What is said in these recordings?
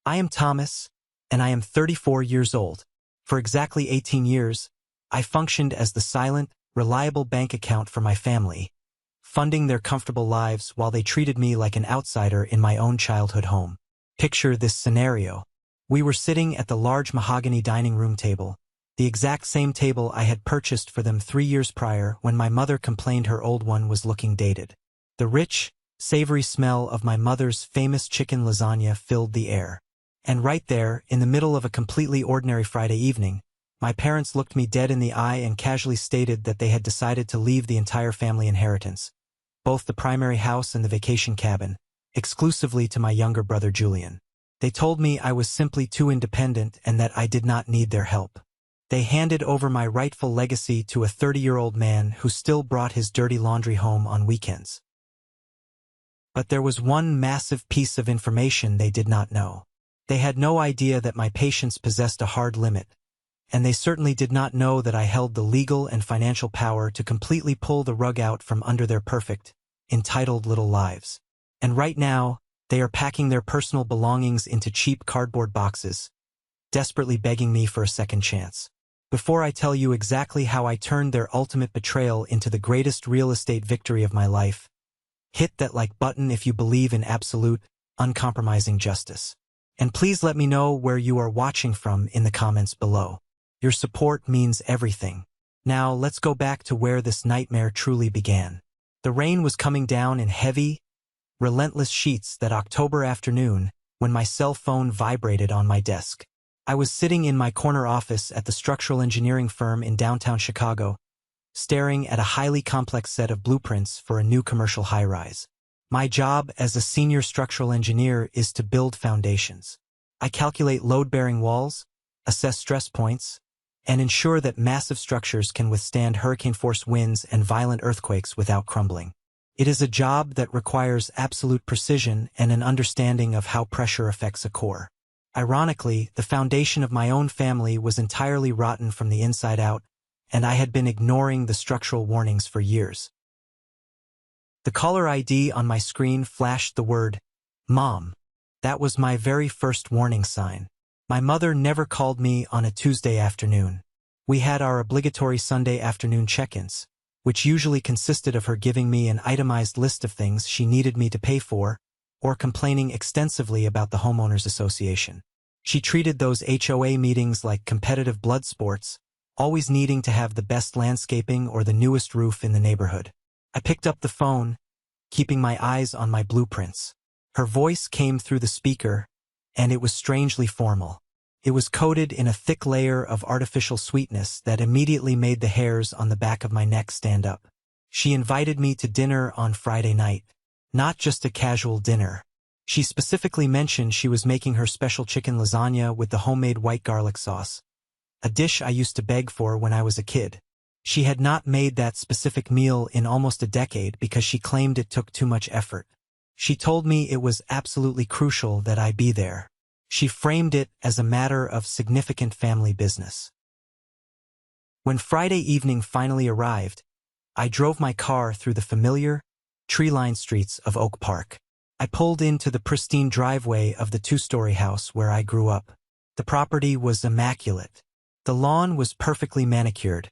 I am Thomas, and I am 34 years old. For exactly 18 years, I functioned as the silent, reliable bank account for my family, funding their comfortable lives while they treated me like an outsider in my own childhood home. Picture this scenario. We were sitting at the large mahogany dining room table, the exact same table I had purchased for them 3 years prior when my mother complained her old one was looking dated. The rich, savory smell of my mother's famous chicken lasagna filled the air. And right there, in the middle of a completely ordinary Friday evening, my parents looked me dead in the eye and casually stated that they had decided to leave the entire family inheritance, both the primary house and the vacation cabin, exclusively to my younger brother Julian. They told me I was simply too independent and that I did not need their help. They handed over my rightful legacy to a 30-year-old man who still brought his dirty laundry home on weekends. But there was one massive piece of information they did not know. They had no idea that my patience possessed a hard limit, and they certainly did not know that I held the legal and financial power to completely pull the rug out from under their perfect, entitled little lives. And right now, they are packing their personal belongings into cheap cardboard boxes, desperately begging me for a second chance. Before I tell you exactly how I turned their ultimate betrayal into the greatest real estate victory of my life, hit that like button if you believe in absolute, uncompromising justice. And please let me know where you are watching from in the comments below. Your support means everything. Now let's go back to where this nightmare truly began. The rain was coming down in heavy, relentless sheets that October afternoon when my cell phone vibrated on my desk. I was sitting in my corner office at the structural engineering firm in downtown Chicago, staring at a highly complex set of blueprints for a new commercial high-rise. My job as a senior structural engineer is to build foundations. I calculate load-bearing walls, assess stress points, and ensure that massive structures can withstand hurricane-force winds and violent earthquakes without crumbling. It is a job that requires absolute precision and an understanding of how pressure affects a core. Ironically, the foundation of my own family was entirely rotten from the inside out, and I had been ignoring the structural warnings for years. The caller ID on my screen flashed the word, "Mom." That was my very first warning sign. My mother never called me on a Tuesday afternoon. We had our obligatory Sunday afternoon check-ins, which usually consisted of her giving me an itemized list of things she needed me to pay for, or complaining extensively about the homeowners association. She treated those HOA meetings like competitive blood sports, always needing to have the best landscaping or the newest roof in the neighborhood. I picked up the phone, keeping my eyes on my blueprints. Her voice came through the speaker, and it was strangely formal. It was coated in a thick layer of artificial sweetness that immediately made the hairs on the back of my neck stand up. She invited me to dinner on Friday night. Not just a casual dinner. She specifically mentioned she was making her special chicken lasagna with the homemade white garlic sauce, a dish I used to beg for when I was a kid. She had not made that specific meal in almost a decade because she claimed it took too much effort. She told me it was absolutely crucial that I be there. She framed it as a matter of significant family business. When Friday evening finally arrived, I drove my car through the familiar, tree-lined streets of Oak Park. I pulled into the pristine driveway of the two-story house where I grew up. The property was immaculate. The lawn was perfectly manicured,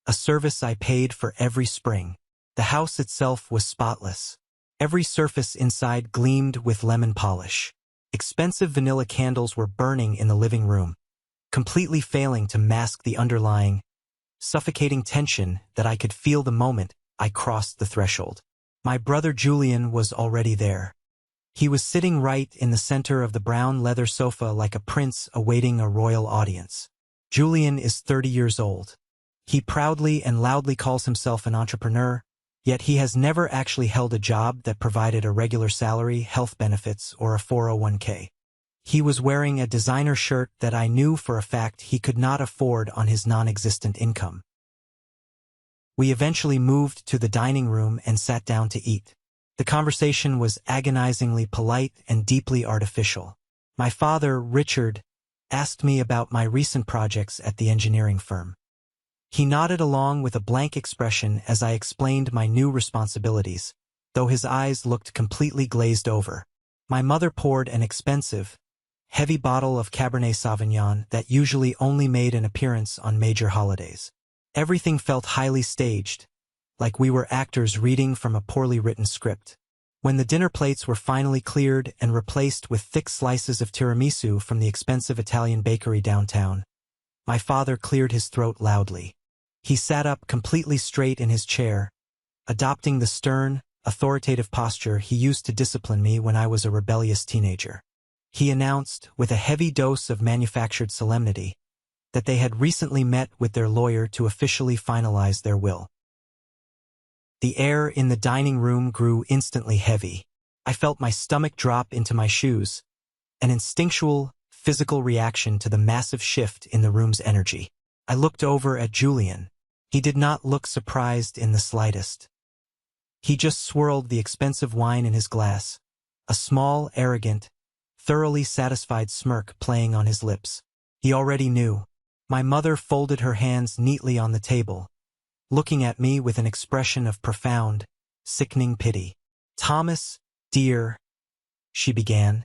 a service I paid for every spring. The house itself was spotless. Every surface inside gleamed with lemon polish. Expensive vanilla candles were burning in the living room, completely failing to mask the underlying, suffocating tension that I could feel the moment I crossed the threshold. My brother Julian was already there. He was sitting right in the center of the brown leather sofa like a prince awaiting a royal audience. Julian is 30 years old. He proudly and loudly calls himself an entrepreneur, yet he has never actually held a job that provided a regular salary, health benefits, or a 401k. He was wearing a designer shirt that I knew for a fact he could not afford on his non-existent income. We eventually moved to the dining room and sat down to eat. The conversation was agonizingly polite and deeply artificial. My father, Richard, asked me about my recent projects at the engineering firm. He nodded along with a blank expression as I explained my new responsibilities, though his eyes looked completely glazed over. My mother poured an expensive, heavy bottle of Cabernet Sauvignon that usually only made an appearance on major holidays. Everything felt highly staged, like we were actors reading from a poorly written script. When the dinner plates were finally cleared and replaced with thick slices of tiramisu from the expensive Italian bakery downtown, my father cleared his throat loudly. He sat up completely straight in his chair, adopting the stern, authoritative posture he used to discipline me when I was a rebellious teenager. He announced, with a heavy dose of manufactured solemnity, that they had recently met with their lawyer to officially finalize their will. The air in the dining room grew instantly heavy. I felt my stomach drop into my shoes, an instinctual, physical reaction to the massive shift in the room's energy. I looked over at Julian. He did not look surprised in the slightest. He just swirled the expensive wine in his glass, a small, arrogant, thoroughly satisfied smirk playing on his lips. He already knew. My mother folded her hands neatly on the table, looking at me with an expression of profound, sickening pity. "Thomas, dear," she began,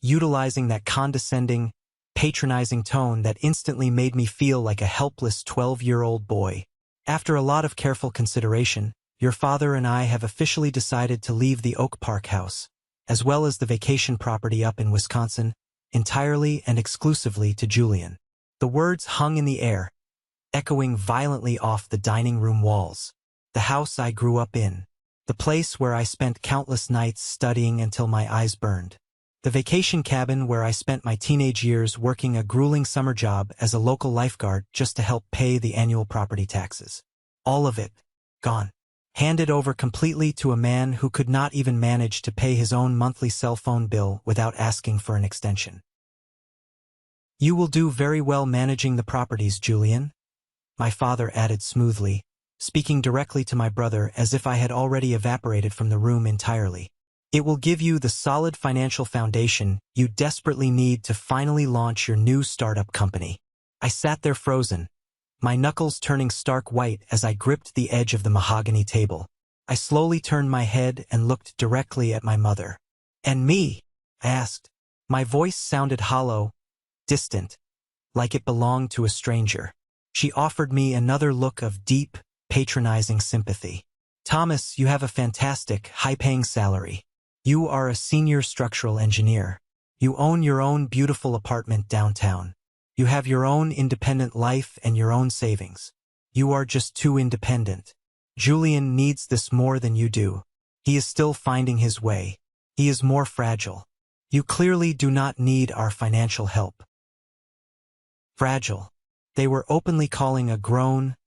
utilizing that condescending, patronizing tone that instantly made me feel like a helpless 12-year-old boy. "After a lot of careful consideration, your father and I have officially decided to leave the Oak Park house, as well as the vacation property up in Wisconsin, entirely and exclusively to Julian." The words hung in the air, echoing violently off the dining room walls. The house I grew up in. The place where I spent countless nights studying until my eyes burned. The vacation cabin where I spent my teenage years working a grueling summer job as a local lifeguard just to help pay the annual property taxes. All of it, gone. Handed over completely to a man who could not even manage to pay his own monthly cell phone bill without asking for an extension. "You will do very well managing the properties, Julian," my father added smoothly, speaking directly to my brother as if I had already evaporated from the room entirely. "It will give you the solid financial foundation you desperately need to finally launch your new startup company." I sat there frozen, my knuckles turning stark white as I gripped the edge of the mahogany table. I slowly turned my head and looked directly at my mother. "And me?" I asked. My voice sounded hollow, distant, like it belonged to a stranger. She offered me another look of deep, patronizing sympathy. "Thomas, you have a fantastic, high-paying salary. You are a senior structural engineer. You own your own beautiful apartment downtown. You have your own independent life and your own savings. You are just too independent. Julian needs this more than you do. He is still finding his way. He is more fragile. You clearly do not need our financial help." Fragile. They were openly calling a grown,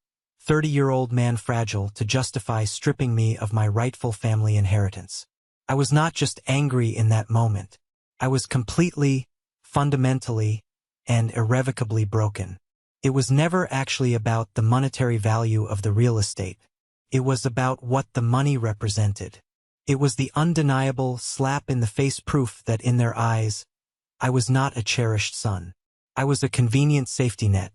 30-year-old man fragile to justify stripping me of my rightful family inheritance. I was not just angry in that moment. I was completely, fundamentally, and irrevocably broken. It was never actually about the monetary value of the real estate. It was about what the money represented. It was the undeniable slap-in-the-face proof that in their eyes, I was not a cherished son. I was a convenient safety net.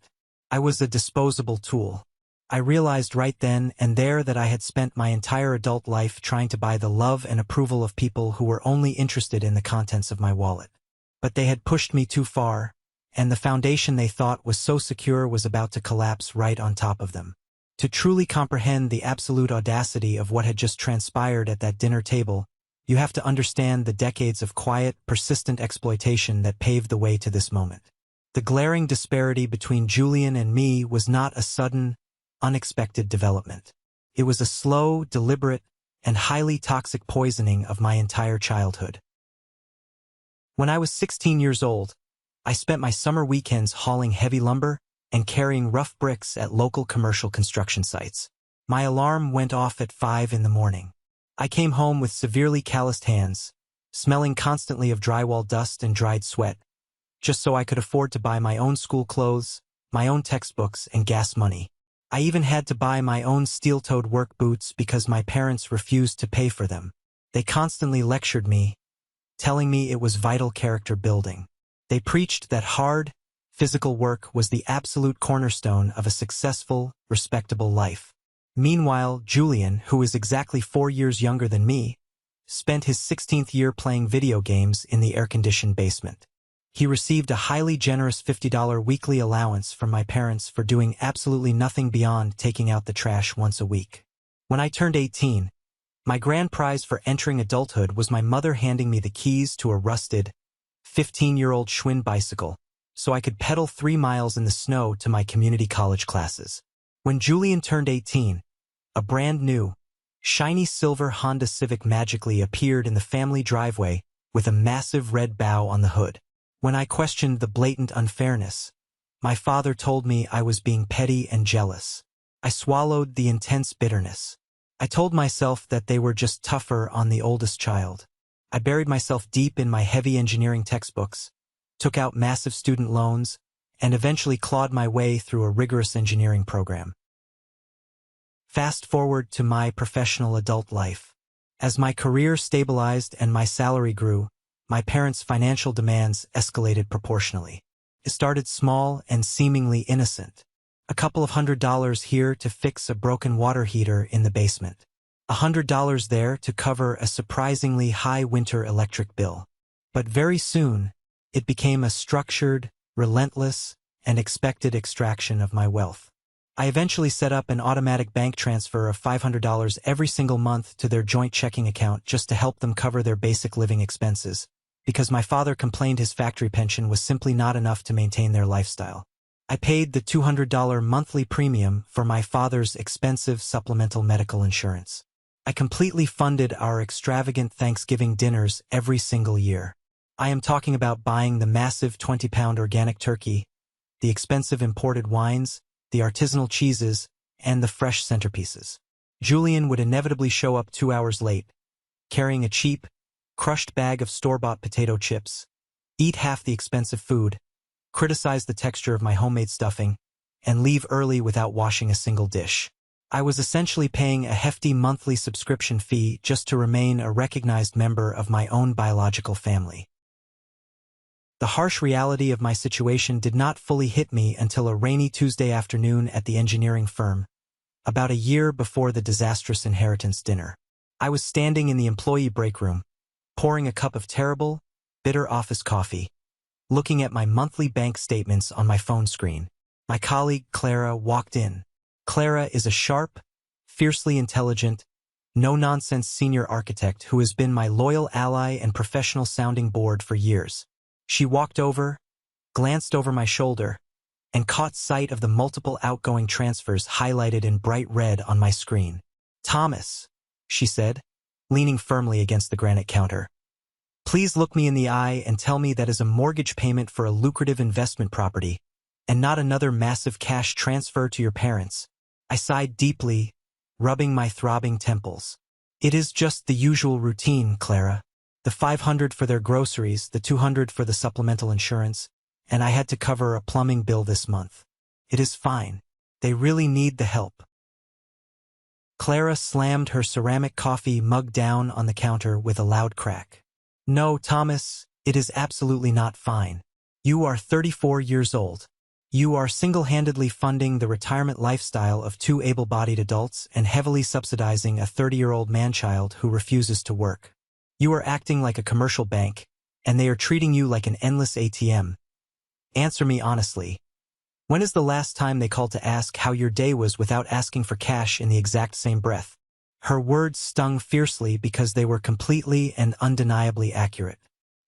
I was a disposable tool. I realized right then and there that I had spent my entire adult life trying to buy the love and approval of people who were only interested in the contents of my wallet. But they had pushed me too far, and the foundation they thought was so secure was about to collapse right on top of them. To truly comprehend the absolute audacity of what had just transpired at that dinner table, you have to understand the decades of quiet, persistent exploitation that paved the way to this moment. The glaring disparity between Julian and me was not a sudden, unexpected development. It was a slow, deliberate, and highly toxic poisoning of my entire childhood. When I was 16 years old, I spent my summer weekends hauling heavy lumber and carrying rough bricks at local commercial construction sites. My alarm went off at 5 in the morning. I came home with severely calloused hands, smelling constantly of drywall dust and dried sweat, just so I could afford to buy my own school clothes, my own textbooks, and gas money. I even had to buy my own steel-toed work boots because my parents refused to pay for them. They constantly lectured me, telling me it was vital character building. They preached that hard, physical work was the absolute cornerstone of a successful, respectable life. Meanwhile, Julian, who is exactly 4 years younger than me, spent his 16th year playing video games in the air-conditioned basement. He received a highly generous $50 weekly allowance from my parents for doing absolutely nothing beyond taking out the trash once a week. When I turned 18, my grand prize for entering adulthood was my mother handing me the keys to a rusted, 15-year-old Schwinn bicycle, so I could pedal 3 miles in the snow to my community college classes. When Julian turned 18, a brand new, shiny silver Honda Civic magically appeared in the family driveway with a massive red bow on the hood. When I questioned the blatant unfairness, my father told me I was being petty and jealous. I swallowed the intense bitterness. I told myself that they were just tougher on the oldest child. I buried myself deep in my heavy engineering textbooks, took out massive student loans, and eventually clawed my way through a rigorous engineering program. Fast forward to my professional adult life. As my career stabilized and my salary grew, my parents' financial demands escalated proportionally. It started small and seemingly innocent. A couple of $100 here to fix a broken water heater in the basement. $100 there to cover a surprisingly high winter electric bill. But very soon, it became a structured, relentless, and expected extraction of my wealth. I eventually set up an automatic bank transfer of $500 every single month to their joint checking account just to help them cover their basic living expenses, because my father complained his factory pension was simply not enough to maintain their lifestyle. I paid the $200 monthly premium for my father's expensive supplemental medical insurance. I completely funded our extravagant Thanksgiving dinners every single year. I am talking about buying the massive 20-pound organic turkey, the expensive imported wines, the artisanal cheeses, and the fresh centerpieces. Julian would inevitably show up 2 hours late, carrying a cheap, crushed bag of store-bought potato chips, eat half the expensive food, criticize the texture of my homemade stuffing, and leave early without washing a single dish. I was essentially paying a hefty monthly subscription fee just to remain a recognized member of my own biological family. The harsh reality of my situation did not fully hit me until a rainy Tuesday afternoon at the engineering firm, about a year before the disastrous inheritance dinner. I was standing in the employee break room, pouring a cup of terrible, bitter office coffee, looking at my monthly bank statements on my phone screen. My colleague Clara walked in. Clara is a sharp, fiercely intelligent, no-nonsense senior architect who has been my loyal ally and professional sounding board for years. She walked over, glanced over my shoulder, and caught sight of the multiple outgoing transfers highlighted in bright red on my screen. "Thomas," she said, leaning firmly against the granite counter. "Please look me in the eye and tell me that is a mortgage payment for a lucrative investment property, and not another massive cash transfer to your parents." I sighed deeply, rubbing my throbbing temples. "It is just the usual routine, Clara. The $500 for their groceries, the $200 for the supplemental insurance, and I had to cover a plumbing bill this month. It is fine. They really need the help." Clara slammed her ceramic coffee mug down on the counter with a loud crack. "No, Thomas, it is absolutely not fine. You are 34 years old. You are single-handedly funding the retirement lifestyle of 2 able-bodied adults and heavily subsidizing a 30-year-old man-child who refuses to work. You are acting like a commercial bank, and they are treating you like an endless ATM. Answer me honestly. When is the last time they called to ask how your day was without asking for cash in the exact same breath?" Her words stung fiercely because they were completely and undeniably accurate.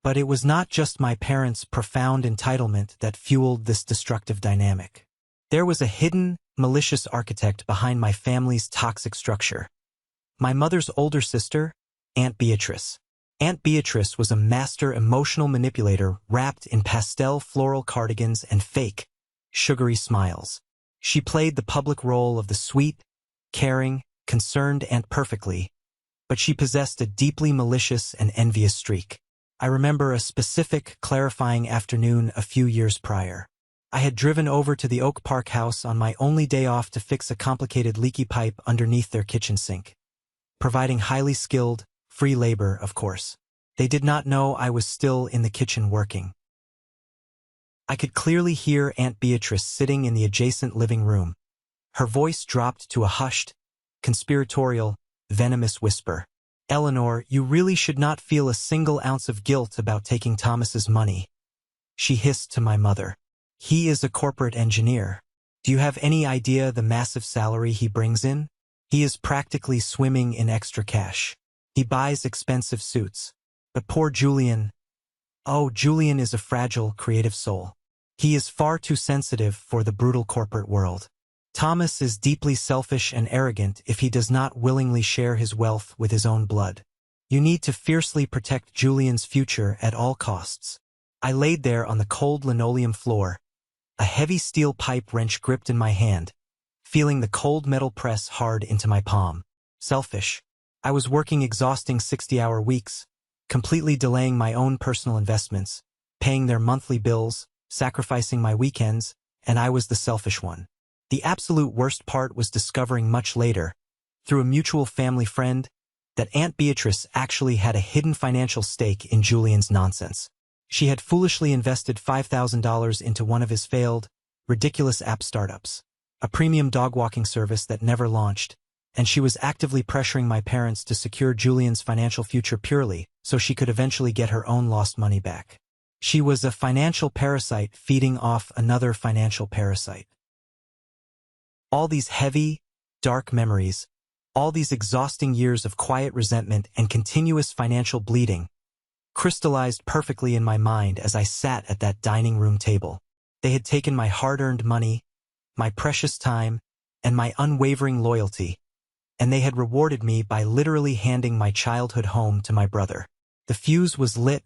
But it was not just my parents' profound entitlement that fueled this destructive dynamic. There was a hidden, malicious architect behind my family's toxic structure. My mother's older sister, Aunt Beatrice. Aunt Beatrice was a master emotional manipulator wrapped in pastel floral cardigans and fake, sugary smiles. She played the public role of the sweet, caring, concerned aunt perfectly, but she possessed a deeply malicious and envious streak. I remember a specific, clarifying afternoon a few years prior. I had driven over to the Oak Park house on my only day off to fix a complicated leaky pipe underneath their kitchen sink, providing highly skilled, free labor, of course. They did not know I was still in the kitchen working. I could clearly hear Aunt Beatrice sitting in the adjacent living room. Her voice dropped to a hushed, conspiratorial, venomous whisper. "Eleanor, you really should not feel a single ounce of guilt about taking Thomas's money. she hissed to my mother. He is a corporate engineer. Do you have any idea the massive salary he brings in? He is practically swimming in extra cash. He buys expensive suits. But poor Julian. Oh, Julian is a fragile, creative soul. He is far too sensitive for the brutal corporate world. Thomas is deeply selfish and arrogant if he does not willingly share his wealth with his own blood. You need to fiercely protect Julian's future at all costs. I laid there on the cold linoleum floor, a heavy steel pipe wrench gripped in my hand, feeling the cold metal press hard into my palm. Selfish. I was working exhausting 60-hour weeks, completely delaying my own personal investments, paying their monthly bills, sacrificing my weekends, and I was the selfish one. The absolute worst part was discovering much later, through a mutual family friend, that Aunt Beatrice actually had a hidden financial stake in Julian's nonsense. She had foolishly invested $5,000 into one of his failed, ridiculous app startups, a premium dog walking service that never launched, and she was actively pressuring my parents to secure Julian's financial future purely so she could eventually get her own lost money back. She was a financial parasite feeding off another financial parasite. All these heavy, dark memories, all these exhausting years of quiet resentment and continuous financial bleeding, crystallized perfectly in my mind as I sat at that dining room table. They had taken my hard-earned money, my precious time, and my unwavering loyalty, and they had rewarded me by literally handing my childhood home to my brother. The fuse was lit,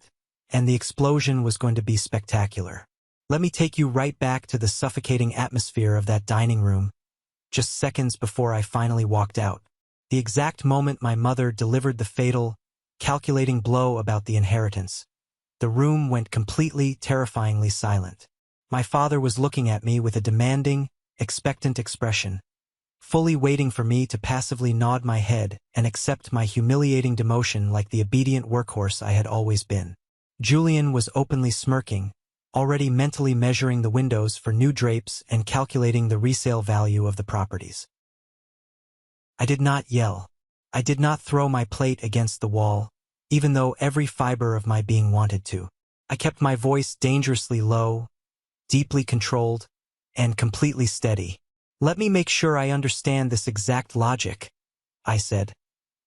and the explosion was going to be spectacular. Let me take you right back to the suffocating atmosphere of that dining room, just seconds before I finally walked out. The exact moment my mother delivered the fatal, calculating blow about the inheritance, the room went completely, terrifyingly silent. My father was looking at me with a demanding, expectant expression, fully waiting for me to passively nod my head and accept my humiliating demotion like the obedient workhorse I had always been. Julian was openly smirking, already mentally measuring the windows for new drapes and calculating the resale value of the properties. I did not yell. I did not throw my plate against the wall, even though every fiber of my being wanted to. I kept my voice dangerously low, deeply controlled, and completely steady. Let me make sure I understand this exact logic, I said,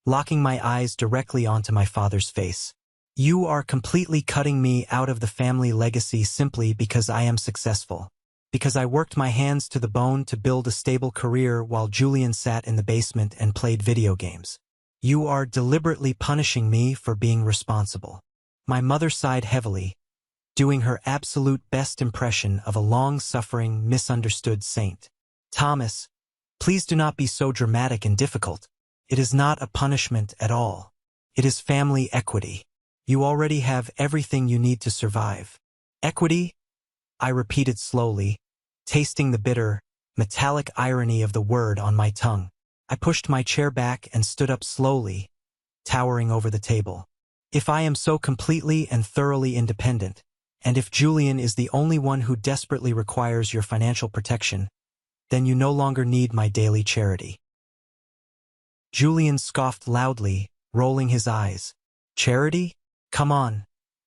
locking my eyes directly onto my father's face. You are completely cutting me out of the family legacy simply because I am successful, because I worked my hands to the bone to build a stable career while Julian sat in the basement and played video games. You are deliberately punishing me for being responsible. My mother sighed heavily, doing her absolute best impression of a long-suffering, misunderstood saint. Thomas, please do not be so dramatic and difficult. It is not a punishment at all. It is family equity. You already have everything you need to survive. Equity? I repeated slowly, tasting the bitter, metallic irony of the word on my tongue. I pushed my chair back and stood up slowly, towering over the table. If I am so completely and thoroughly independent, and if Julian is the only one who desperately requires your financial protection, then you no longer need my daily charity. Julian scoffed loudly, rolling his eyes. Charity? Come on.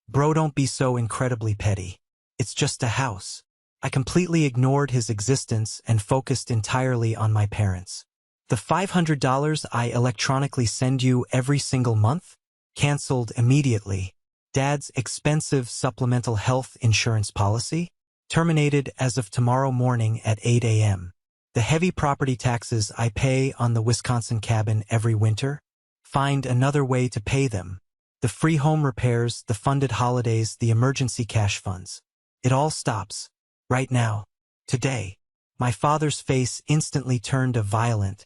Bro, don't be so incredibly petty. It's just a house. I completely ignored his existence and focused entirely on my parents. The $500 I electronically send you every single month? Cancelled immediately. Dad's expensive supplemental health insurance policy? Terminated as of tomorrow morning at 8 a.m. The heavy property taxes I pay on the Wisconsin cabin every winter? Find another way to pay them. The free home repairs, the funded holidays, the emergency cash funds. It all stops. Right now. Today. My father's face instantly turned a violent,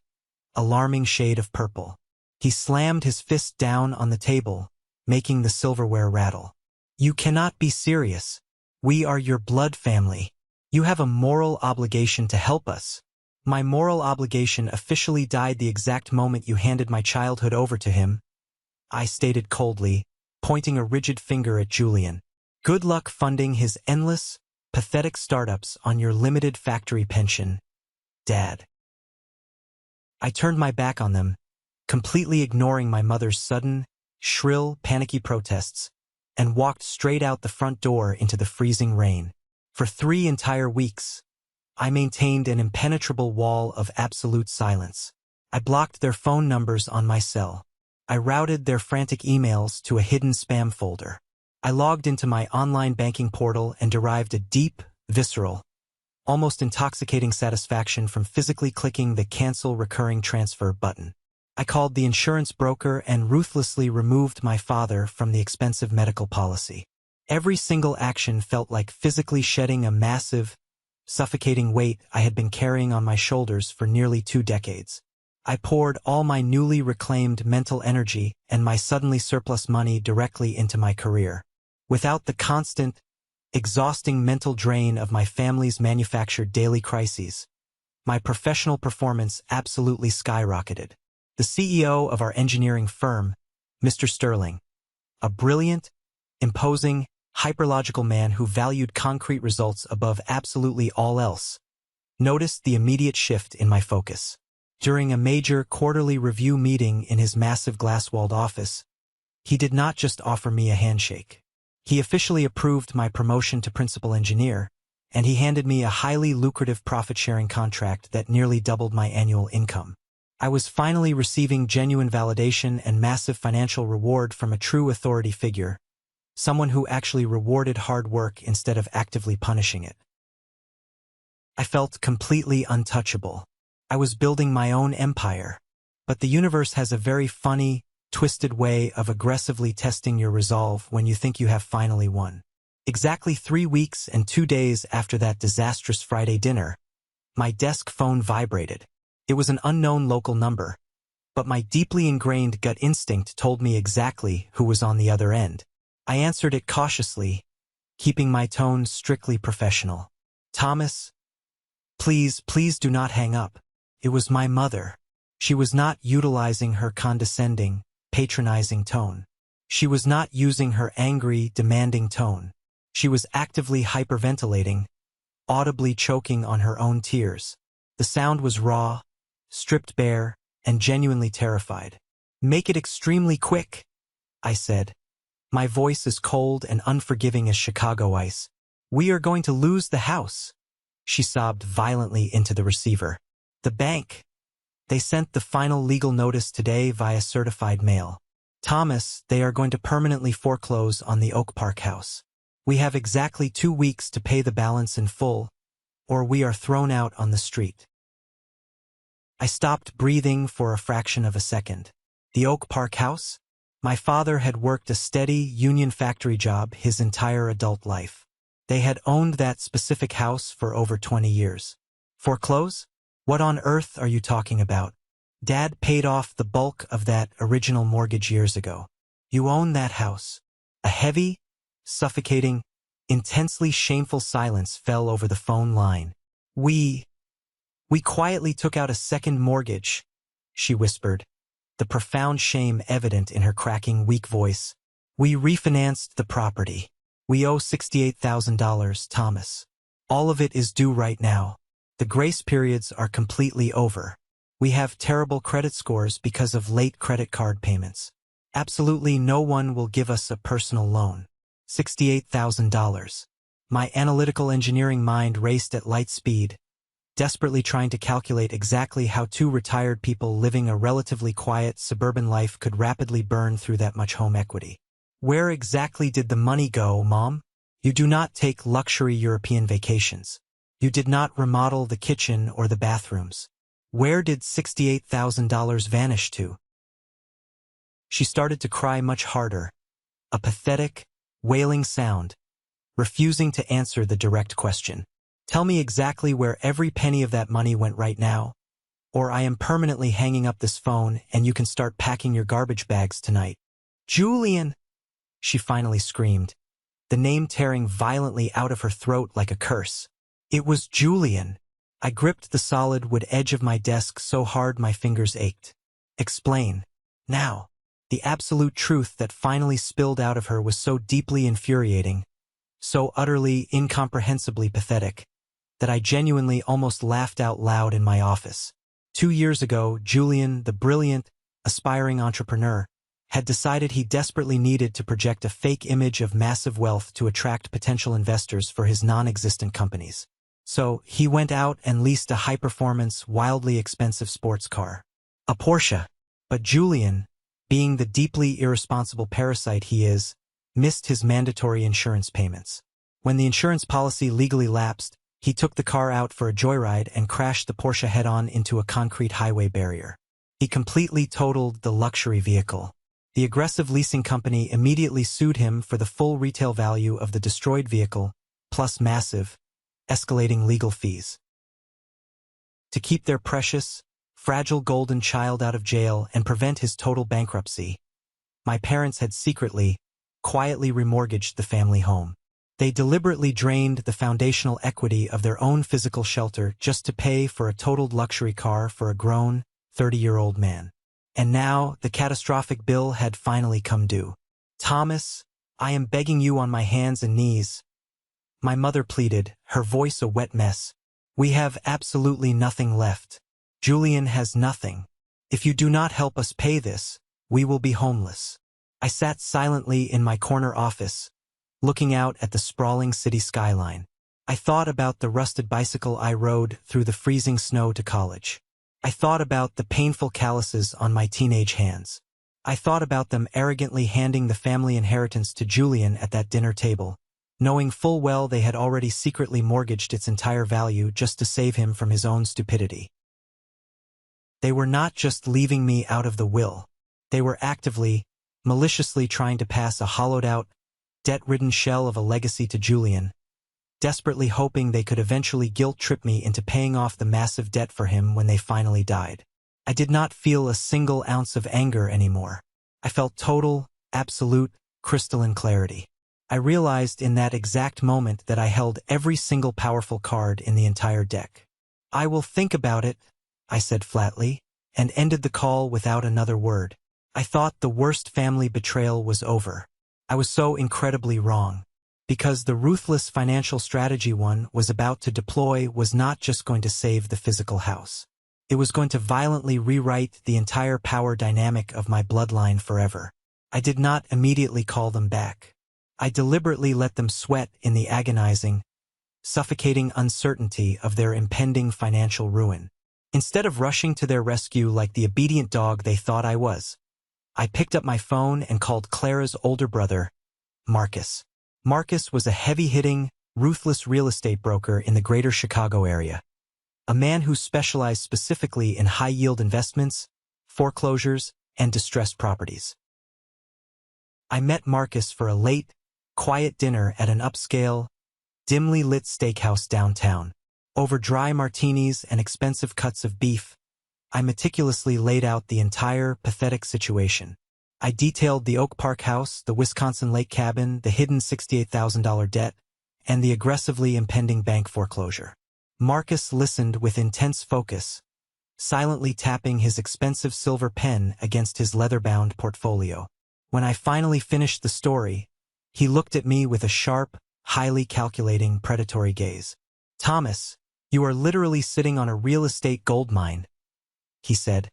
alarming shade of purple. He slammed his fist down on the table, making the silverware rattle. You cannot be serious. We are your blood family. You have a moral obligation to help us. My moral obligation officially died the exact moment you handed my childhood over to him, I stated coldly, pointing a rigid finger at Julian. Good luck funding his endless, pathetic startups on your limited factory pension, Dad. I turned my back on them, completely ignoring my mother's sudden, shrill, panicky protests, and walked straight out the front door into the freezing rain. For 3 entire weeks, I maintained an impenetrable wall of absolute silence. I blocked their phone numbers on my cell. I routed their frantic emails to a hidden spam folder. I logged into my online banking portal and derived a deep, visceral, almost intoxicating satisfaction from physically clicking the Cancel Recurring Transfer button. I called the insurance broker and ruthlessly removed my father from the expensive medical policy. Every single action felt like physically shedding a massive, suffocating weight I had been carrying on my shoulders for nearly 2 decades. I poured all my newly reclaimed mental energy and my suddenly surplus money directly into my career. Without the constant, exhausting mental drain of my family's manufactured daily crises, my professional performance absolutely skyrocketed. The CEO of our engineering firm, Mr. Sterling, a brilliant, imposing, hyperlogical man who valued concrete results above absolutely all else, noticed the immediate shift in my focus. During a major quarterly review meeting in his massive glass-walled office, he did not just offer me a handshake. He officially approved my promotion to principal engineer, and he handed me a highly lucrative profit-sharing contract that nearly doubled my annual income. I was finally receiving genuine validation and massive financial reward from a true authority figure, someone who actually rewarded hard work instead of actively punishing it. I felt completely untouchable. I was building my own empire, but the universe has a very funny, twisted way of aggressively testing your resolve when you think you have finally won. Exactly 3 weeks and 2 days after that disastrous Friday dinner, my desk phone vibrated. It was an unknown local number, but my deeply ingrained gut instinct told me exactly who was on the other end. I answered it cautiously, keeping my tone strictly professional. "Thomas, please do not hang up." It was my mother. She was not utilizing her condescending, patronizing tone. She was not using her angry, demanding tone. She was actively hyperventilating, audibly choking on her own tears. The sound was raw, stripped bare, and genuinely terrified. "Make it extremely quick," I said. My voice as cold and unforgiving as Chicago ice. "We are going to lose the house." She sobbed violently into the receiver. "The bank. They sent the final legal notice today via certified mail. Thomas, they are going to permanently foreclose on the Oak Park house. We have exactly 2 weeks to pay the balance in full, or we are thrown out on the street." I stopped breathing for a fraction of a second. The Oak Park house? My father had worked a steady union factory job his entire adult life. They had owned that specific house for over 20 years. Foreclose? What on earth are you talking about? Dad paid off the bulk of that original mortgage years ago. You own that house. A heavy, suffocating, intensely shameful silence fell over the phone line. We quietly took out a second mortgage," she whispered, the profound shame evident in her cracking, weak voice. "We refinanced the property. We owe $68,000, Thomas. All of it is due right now. The grace periods are completely over. We have terrible credit scores because of late credit card payments. Absolutely no one will give us a personal loan. $68,000. My analytical engineering mind raced at light speed, desperately trying to calculate exactly how 2 retired people living a relatively quiet suburban life could rapidly burn through that much home equity. "Where exactly did the money go, Mom? You do not take luxury European vacations. You did not remodel the kitchen or the bathrooms. Where did $68,000 vanish to?" She started to cry much harder, a pathetic, wailing sound, refusing to answer the direct question. "Tell me exactly where every penny of that money went right now, or I am permanently hanging up this phone and you can start packing your garbage bags tonight." "Julian!" she finally screamed, the name tearing violently out of her throat like a curse. It was Julian. I gripped the solid wood edge of my desk so hard my fingers ached. "Explain. Now." The absolute truth that finally spilled out of her was so deeply infuriating, so utterly, incomprehensibly pathetic, that I genuinely almost laughed out loud in my office. 2 years ago, Julian, the brilliant, aspiring entrepreneur, had decided he desperately needed to project a fake image of massive wealth to attract potential investors for his non-existent companies. So, he went out and leased a high-performance, wildly expensive sports car. A Porsche. But Julian, being the deeply irresponsible parasite he is, missed his mandatory insurance payments. When the insurance policy legally lapsed, he took the car out for a joyride and crashed the Porsche head-on into a concrete highway barrier. He completely totaled the luxury vehicle. The aggressive leasing company immediately sued him for the full retail value of the destroyed vehicle, plus massive, escalating legal fees. To keep their precious, fragile golden child out of jail and prevent his total bankruptcy, my parents had secretly, quietly remortgaged the family home. They deliberately drained the foundational equity of their own physical shelter just to pay for a totaled luxury car for a grown, 30-year-old man. And now, the catastrophic bill had finally come due. "Thomas, I am begging you on my hands and knees," my mother pleaded, her voice a wet mess. "We have absolutely nothing left. Julian has nothing. If you do not help us pay this, we will be homeless." I sat silently in my corner office, looking out at the sprawling city skyline. I thought about the rusted bicycle I rode through the freezing snow to college. I thought about the painful calluses on my teenage hands. I thought about them arrogantly handing the family inheritance to Julian at that dinner table, knowing full well they had already secretly mortgaged its entire value just to save him from his own stupidity. They were not just leaving me out of the will. They were actively, maliciously trying to pass a hollowed-out, debt-ridden shell of a legacy to Julian, desperately hoping they could eventually guilt-trip me into paying off the massive debt for him when they finally died. I did not feel a single ounce of anger anymore. I felt total, absolute, crystalline clarity. I realized in that exact moment that I held every single powerful card in the entire deck. "I will think about it," I said flatly, and ended the call without another word. I thought the worst family betrayal was over. I was so incredibly wrong. Because the ruthless financial strategy one was about to deploy was not just going to save the physical house. It was going to violently rewrite the entire power dynamic of my bloodline forever. I did not immediately call them back. I deliberately let them sweat in the agonizing, suffocating uncertainty of their impending financial ruin. Instead of rushing to their rescue like the obedient dog they thought I was, I picked up my phone and called Clara's older brother, Marcus. Marcus was a heavy-hitting, ruthless real estate broker in the greater Chicago area. A man who specialized specifically in high-yield investments, foreclosures, and distressed properties. I met Marcus for a late, quiet dinner at an upscale, dimly lit steakhouse downtown. Over dry martinis and expensive cuts of beef, I meticulously laid out the entire pathetic situation. I detailed the Oak Park house, the Wisconsin lake cabin, the hidden $68,000 debt, and the aggressively impending bank foreclosure. Marcus listened with intense focus, silently tapping his expensive silver pen against his leather-bound portfolio. When I finally finished the story, he looked at me with a sharp, highly calculating, predatory gaze. "Thomas, you are literally sitting on a real estate gold mine," he said,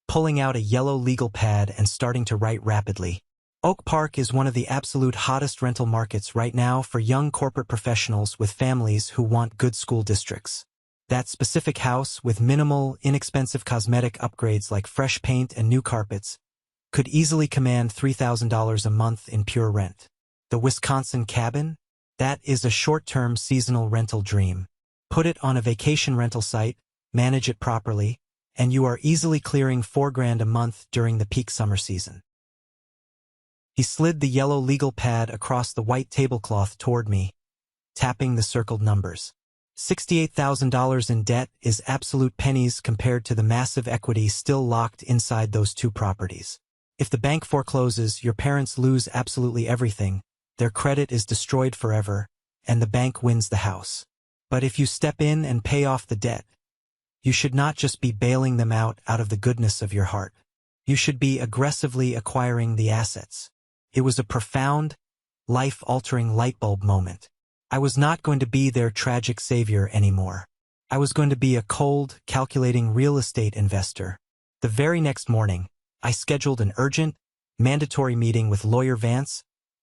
pulling out a yellow legal pad and starting to write rapidly. "Oak Park is one of the absolute hottest rental markets right now for young corporate professionals with families who want good school districts. That specific house, with minimal, inexpensive cosmetic upgrades like fresh paint and new carpets, could easily command $3,000 a month in pure rent. The Wisconsin cabin? That is a short-term seasonal rental dream. Put it on a vacation rental site, manage it properly, and you are easily clearing $4,000 a month during the peak summer season." He slid the yellow legal pad across the white tablecloth toward me, tapping the circled numbers. $68,000 in debt is absolute pennies compared to the massive equity still locked inside those two properties. If the bank forecloses, your parents lose absolutely everything, their credit is destroyed forever, and the bank wins the house. But if you step in and pay off the debt, you should not just be bailing them out of the goodness of your heart. You should be aggressively acquiring the assets. It was a profound, life-altering light bulb moment. I was not going to be their tragic savior anymore. I was going to be a cold, calculating real estate investor. The very next morning, I scheduled an urgent, mandatory meeting with Lawyer Vance,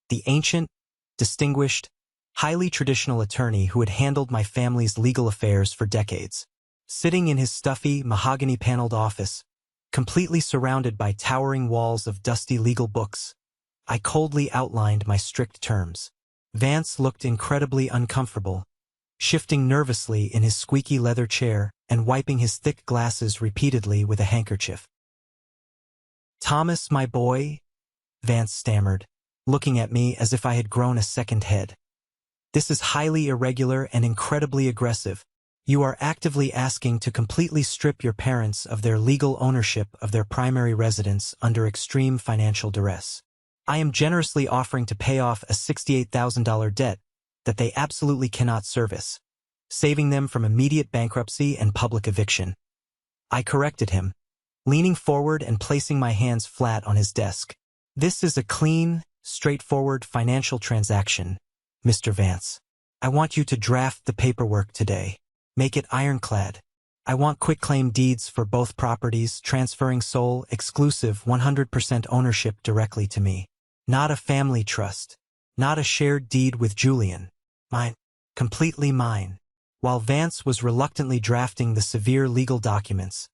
the ancient, distinguished, highly traditional attorney who had handled my family's legal affairs for decades. Sitting in his stuffy, mahogany-paneled office, completely surrounded by towering walls of dusty legal books, I coldly outlined my strict terms. Vance looked incredibly uncomfortable, shifting nervously in his squeaky leather chair and wiping his thick glasses repeatedly with a handkerchief. "Thomas, my boy," Vance stammered, looking at me as if I had grown a second head. "This is highly irregular and incredibly aggressive. You are actively asking to completely strip your parents of their legal ownership of their primary residence under extreme financial duress. I am generously offering to pay off a $68,000 debt that they absolutely cannot service, saving them from immediate bankruptcy and public eviction." I corrected him, leaning forward and placing my hands flat on his desk. "This is a clean, straightforward financial transaction, Mr. Vance. I want you to draft the paperwork today. Make it ironclad. I want quitclaim deeds for both properties, transferring sole, exclusive 100% ownership directly to me. Not a family trust. Not a shared deed with Julian. Mine. Completely mine." While Vance was reluctantly drafting the severe legal documents,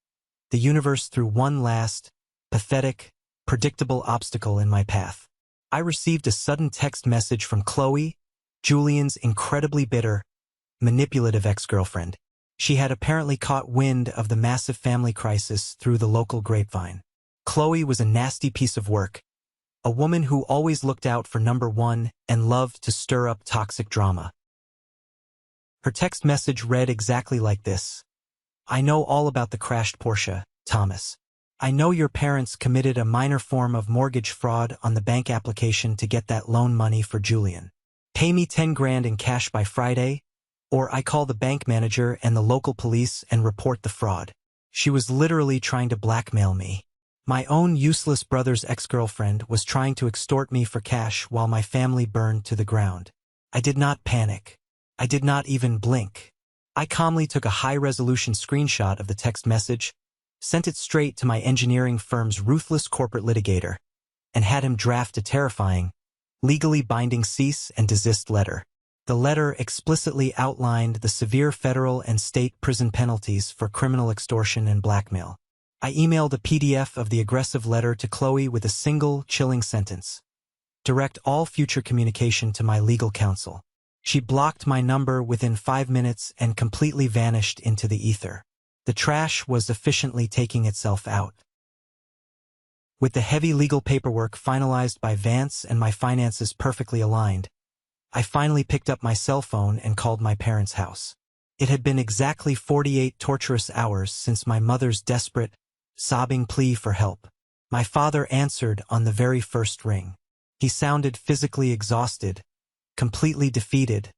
the universe threw one last, pathetic, predictable obstacle in my path. I received a sudden text message from Chloe, Julian's incredibly bitter, manipulative ex-girlfriend. She had apparently caught wind of the massive family crisis through the local grapevine. Chloe was a nasty piece of work, a woman who always looked out for number one and loved to stir up toxic drama. Her text message read exactly like this: "I know all about the crashed Porsche, Thomas. I know your parents committed a minor form of mortgage fraud on the bank application to get that loan money for Julian. Pay me 10 grand in cash by Friday, or I call the bank manager and the local police and report the fraud." She was literally trying to blackmail me. My own useless brother's ex-girlfriend was trying to extort me for cash while my family burned to the ground. I did not panic. I did not even blink. I calmly took a high-resolution screenshot of the text message, sent it straight to my engineering firm's ruthless corporate litigator, and had him draft a terrifying, legally binding cease and desist letter. The letter explicitly outlined the severe federal and state prison penalties for criminal extortion and blackmail. I emailed a PDF of the aggressive letter to Chloe with a single, chilling sentence: "Direct all future communication to my legal counsel." She blocked my number within 5 minutes and completely vanished into the ether. The trash was efficiently taking itself out. With the heavy legal paperwork finalized by Vance and my finances perfectly aligned, I finally picked up my cell phone and called my parents' house. It had been exactly 48 torturous hours since my mother's desperate, sobbing plea for help. My father answered on the very first ring. He sounded physically exhausted, completely defeated,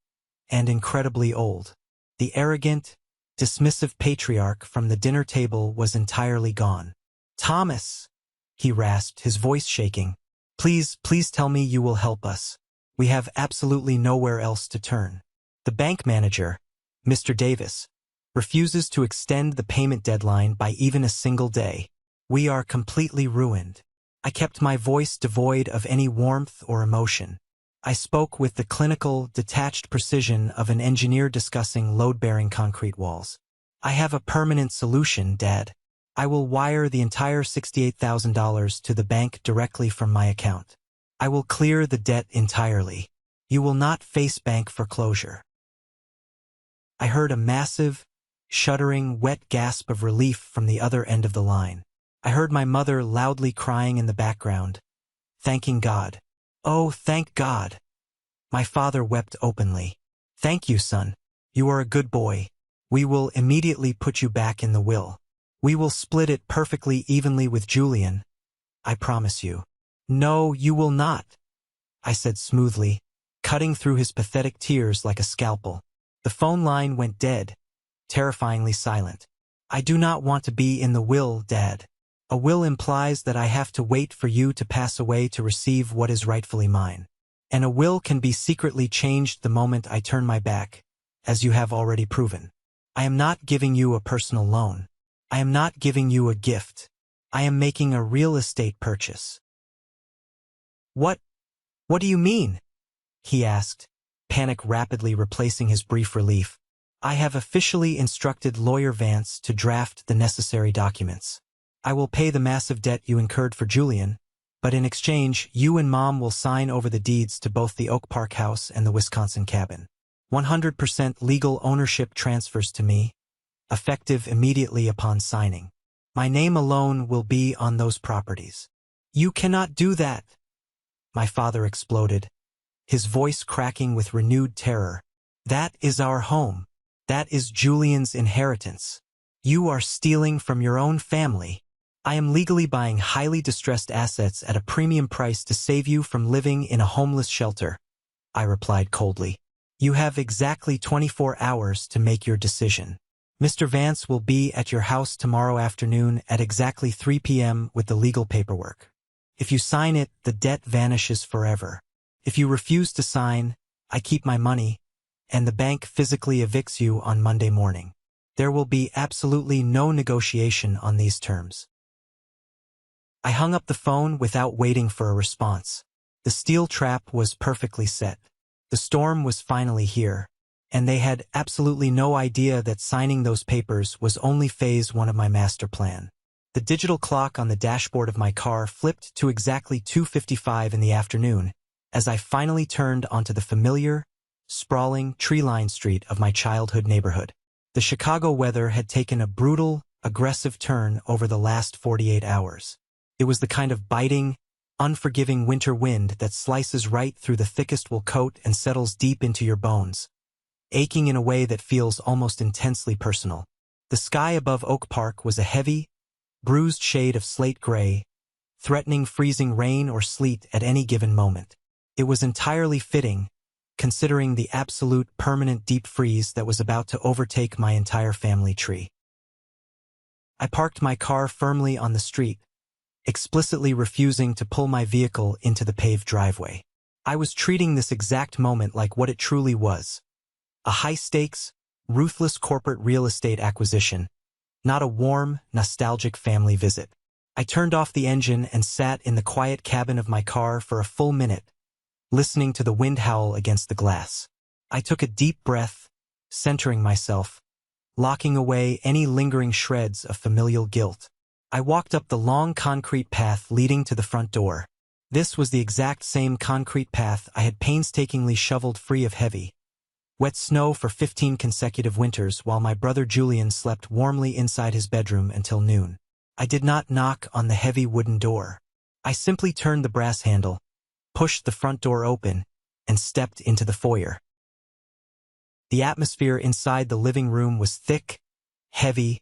and incredibly old. The arrogant, dismissive patriarch from the dinner table was entirely gone. "Thomas," he rasped, his voice shaking, "please tell me you will help us. We have absolutely nowhere else to turn. The bank manager, Mr. Davis, refuses to extend the payment deadline by even a single day. We are completely ruined." I kept my voice devoid of any warmth or emotion. I spoke with the clinical, detached precision of an engineer discussing load-bearing concrete walls. "I have a permanent solution, Dad. I will wire the entire $68,000 to the bank directly from my account. I will clear the debt entirely. You will not face bank foreclosure." I heard a massive, shuddering, wet gasp of relief from the other end of the line. I heard my mother loudly crying in the background, thanking God. "Oh, thank God." My father wept openly. "Thank you, son. You are a good boy. We will immediately put you back in the will. We will split it perfectly evenly with Julian. I promise you." "No, you will not," I said smoothly, cutting through his pathetic tears like a scalpel. The phone line went dead, terrifyingly silent. "I do not want to be in the will, Dad. A will implies that I have to wait for you to pass away to receive what is rightfully mine. And a will can be secretly changed the moment I turn my back, as you have already proven. I am not giving you a personal loan. I am not giving you a gift. I am making a real estate purchase. What? What do you mean? He asked, panic rapidly replacing his brief relief. I have officially instructed Lawyer Vance to draft the necessary documents. I will pay the massive debt you incurred for Julian, but in exchange, you and Mom will sign over the deeds to both the Oak Park house and the Wisconsin cabin. 100% legal ownership transfers to me, effective immediately upon signing. My name alone will be on those properties. You cannot do that, my father exploded, his voice cracking with renewed terror. That is our home. That is Julian's inheritance. You are stealing from your own family. I am legally buying highly distressed assets at a premium price to save you from living in a homeless shelter, I replied coldly. You have exactly 24 hours to make your decision. Mr. Vance will be at your house tomorrow afternoon at exactly 3 p.m. with the legal paperwork. If you sign it, the debt vanishes forever. If you refuse to sign, I keep my money, and the bank physically evicts you on Monday morning. There will be absolutely no negotiation on these terms. I hung up the phone without waiting for a response. The steel trap was perfectly set. The storm was finally here, and they had absolutely no idea that signing those papers was only phase 1 of my master plan. The digital clock on the dashboard of my car flipped to exactly 2:55 in the afternoon as I finally turned onto the familiar, sprawling, tree-lined street of my childhood neighborhood. The Chicago weather had taken a brutal, aggressive turn over the last 48 hours. It was the kind of biting, unforgiving winter wind that slices right through the thickest wool coat and settles deep into your bones, aching in a way that feels almost intensely personal. The sky above Oak Park was a heavy, bruised shade of slate gray, threatening freezing rain or sleet at any given moment. It was entirely fitting, considering the absolute permanent deep freeze that was about to overtake my entire family tree. I parked my car firmly on the street, explicitly refusing to pull my vehicle into the paved driveway. I was treating this exact moment like what it truly was: a high-stakes, ruthless corporate real estate acquisition, not a warm, nostalgic family visit. I turned off the engine and sat in the quiet cabin of my car for a full minute, listening to the wind howl against the glass. I took a deep breath, centering myself, locking away any lingering shreds of familial guilt. I walked up the long concrete path leading to the front door. This was the exact same concrete path I had painstakingly shoveled free of heavy, wet snow for 15 consecutive winters while my brother Julian slept warmly inside his bedroom until noon. I did not knock on the heavy wooden door. I simply turned the brass handle, pushed the front door open, and stepped into the foyer. The atmosphere inside the living room was thick, heavy,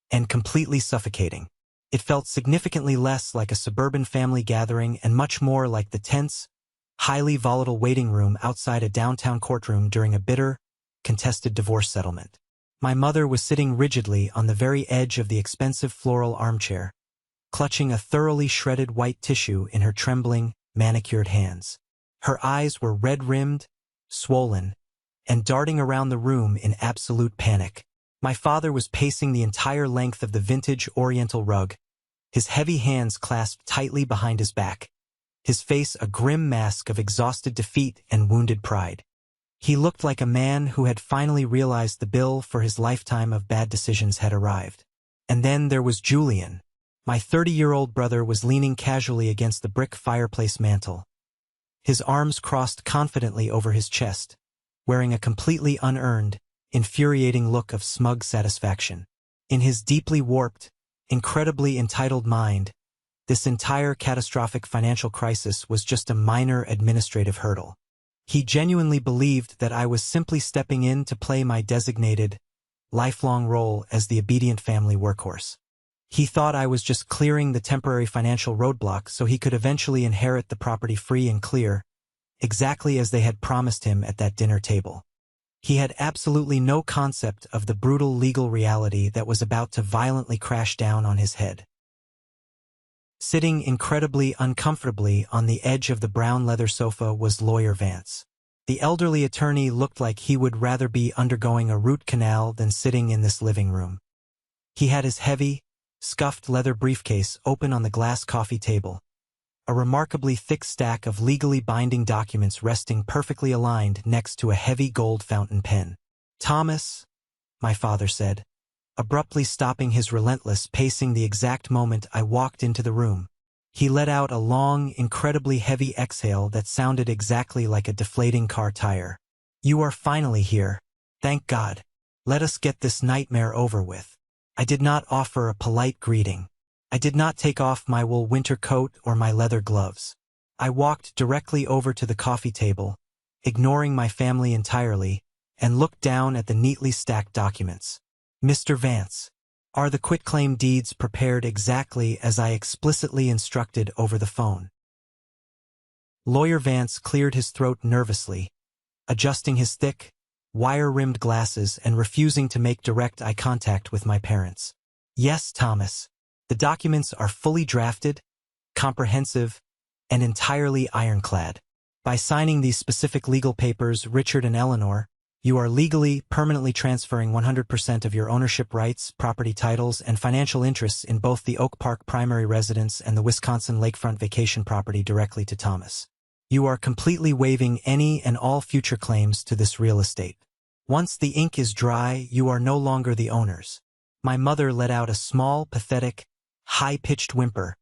and completely suffocating. It felt significantly less like a suburban family gathering and much more like the tense, highly volatile waiting room outside a downtown courtroom during a bitter, contested divorce settlement. My mother was sitting rigidly on the very edge of the expensive floral armchair, clutching a thoroughly shredded white tissue in her trembling, manicured hands. Her eyes were red-rimmed, swollen, and darting around the room in absolute panic. My father was pacing the entire length of the vintage oriental rug, his heavy hands clasped tightly behind his back, his face a grim mask of exhausted defeat and wounded pride. He looked like a man who had finally realized the bill for his lifetime of bad decisions had arrived. And then there was Julian. My 30-year-old brother was leaning casually against the brick fireplace mantel, his arms crossed confidently over his chest, wearing a completely unearned, infuriating look of smug satisfaction. In his deeply warped, incredibly entitled mind, this entire catastrophic financial crisis was just a minor administrative hurdle. He genuinely believed that I was simply stepping in to play my designated, lifelong role as the obedient family workhorse. He thought I was just clearing the temporary financial roadblock so he could eventually inherit the property free and clear, exactly as they had promised him at that dinner table. He had absolutely no concept of the brutal legal reality that was about to violently crash down on his head. Sitting incredibly uncomfortably on the edge of the brown leather sofa was Lawyer Vance. The elderly attorney looked like he would rather be undergoing a root canal than sitting in this living room. He had his heavy, scuffed leather briefcase open on the glass coffee table, a remarkably thick stack of legally binding documents resting perfectly aligned next to a heavy gold fountain pen. "Thomas," my father said, abruptly stopping his relentless pacing the exact moment I walked into the room. He let out a long, incredibly heavy exhale that sounded exactly like a deflating car tire. "You are finally here. Thank God. Let us get this nightmare over with." I did not offer a polite greeting. I did not take off my wool winter coat or my leather gloves. I walked directly over to the coffee table, ignoring my family entirely, and looked down at the neatly stacked documents. "Mr. Vance, are the quitclaim deeds prepared exactly as I explicitly instructed over the phone?" Lawyer Vance cleared his throat nervously, adjusting his thick, wire-rimmed glasses and refusing to make direct eye contact with my parents. "Yes, Thomas. The documents are fully drafted, comprehensive, and entirely ironclad. By signing these specific legal papers, Richard and Eleanor, you are legally, permanently transferring 100% of your ownership rights, property titles, and financial interests in both the Oak Park primary residence and the Wisconsin lakefront vacation property directly to Thomas. You are completely waiving any and all future claims to this real estate. Once the ink is dry, you are no longer the owners." My mother let out a small, pathetic, high-pitched whimper,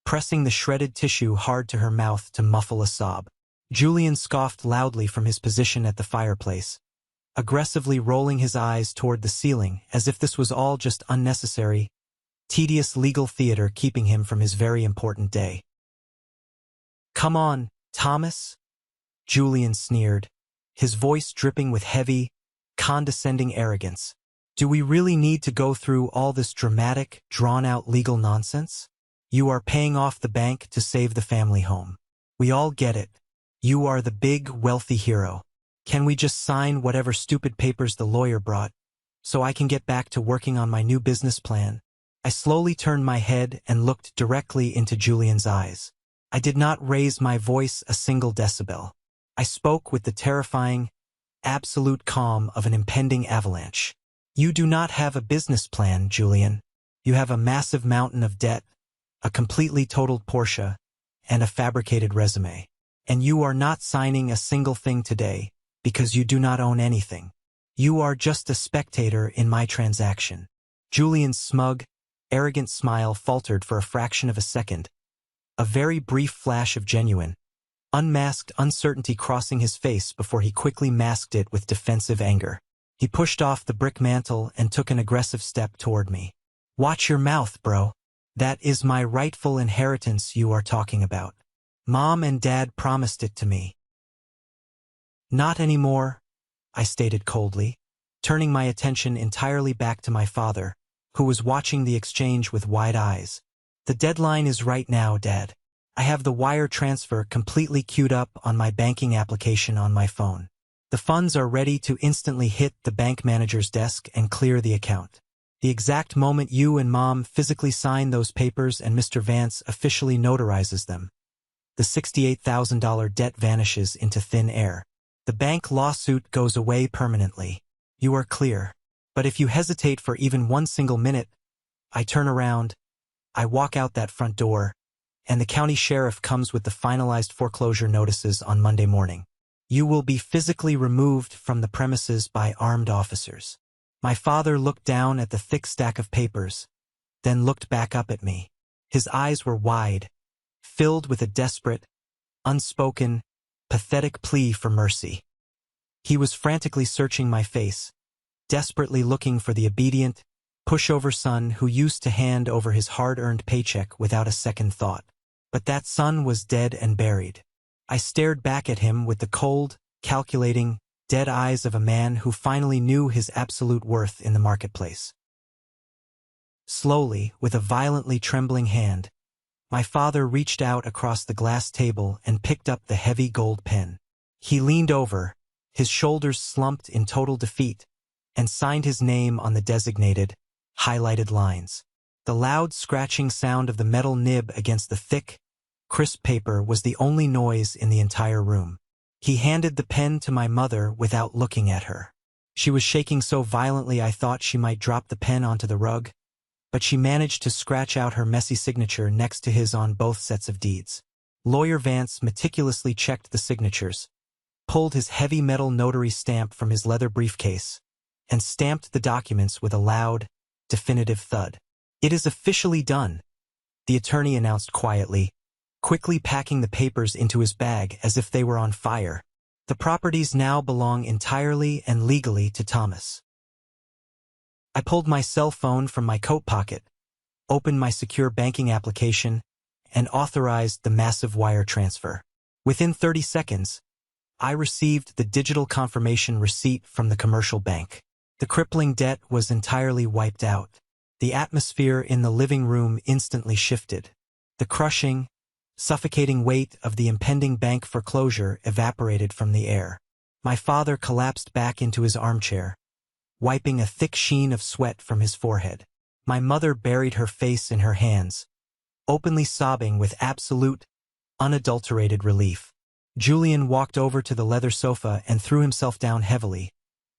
pressing the shredded tissue hard to her mouth to muffle a sob. Julian scoffed loudly from his position at the fireplace, aggressively rolling his eyes toward the ceiling as if this was all just unnecessary, tedious legal theater keeping him from his very important day. "Come on, Thomas," Julian sneered, his voice dripping with heavy, condescending arrogance. "Do we really need to go through all this dramatic, drawn-out legal nonsense? You are paying off the bank to save the family home. We all get it. You are the big, wealthy hero. Can we just sign whatever stupid papers the lawyer brought, so I can get back to working on my new business plan?" I slowly turned my head and looked directly into Julian's eyes. I did not raise my voice a single decibel. I spoke with the terrifying, absolute calm of an impending avalanche. "You do not have a business plan, Julian. You have a massive mountain of debt, a completely totaled Porsche, and a fabricated resume. And you are not signing a single thing today because you do not own anything. You are just a spectator in my transaction." Julian's smug, arrogant smile faltered for a fraction of a second, a very brief flash of genuine, unmasked uncertainty crossing his face before he quickly masked it with defensive anger. He pushed off the brick mantle and took an aggressive step toward me. "Watch your mouth, bro. That is my rightful inheritance you are talking about. Mom and Dad promised it to me." "Not anymore," I stated coldly, turning my attention entirely back to my father, who was watching the exchange with wide eyes. "The deadline is right now, Dad. I have the wire transfer completely queued up on my banking application on my phone. The funds are ready to instantly hit the bank manager's desk and clear the account. The exact moment you and Mom physically sign those papers and Mr. Vance officially notarizes them, the $68,000 debt vanishes into thin air. The bank lawsuit goes away permanently. You are clear. But if you hesitate for even one single minute," I turn around, I walk out that front door, and the county sheriff comes with the finalized foreclosure notices on Monday morning. "You will be physically removed from the premises by armed officers." My father looked down at the thick stack of papers, then looked back up at me. His eyes were wide, filled with a desperate, unspoken, pathetic plea for mercy. He was frantically searching my face, desperately looking for the obedient, pushover son who used to hand over his hard-earned paycheck without a second thought. But that son was dead and buried. I stared back at him with the cold, calculating, dead eyes of a man who finally knew his absolute worth in the marketplace. Slowly, with a violently trembling hand, my father reached out across the glass table and picked up the heavy gold pen. He leaned over, his shoulders slumped in total defeat, and signed his name on the designated, highlighted lines. The loud scratching sound of the metal nib against the thick, crisp paper was the only noise in the entire room. He handed the pen to my mother without looking at her. She was shaking so violently I thought she might drop the pen onto the rug, but she managed to scratch out her messy signature next to his on both sets of deeds. Lawyer Vance meticulously checked the signatures, pulled his heavy metal notary stamp from his leather briefcase, and stamped the documents with a loud, definitive thud. "It is officially done," the attorney announced quietly, quickly packing the papers into his bag as if they were on fire. "The properties now belong entirely and legally to Thomas." I pulled my cell phone from my coat pocket, opened my secure banking application, and authorized the massive wire transfer. Within 30 seconds, I received the digital confirmation receipt from the commercial bank. The crippling debt was entirely wiped out. The atmosphere in the living room instantly shifted. The crushing, suffocating weight of the impending bank foreclosure evaporated from the air. My father collapsed back into his armchair, wiping a thick sheen of sweat from his forehead. My mother buried her face in her hands, openly sobbing with absolute, unadulterated relief. Julian walked over to the leather sofa and threw himself down heavily,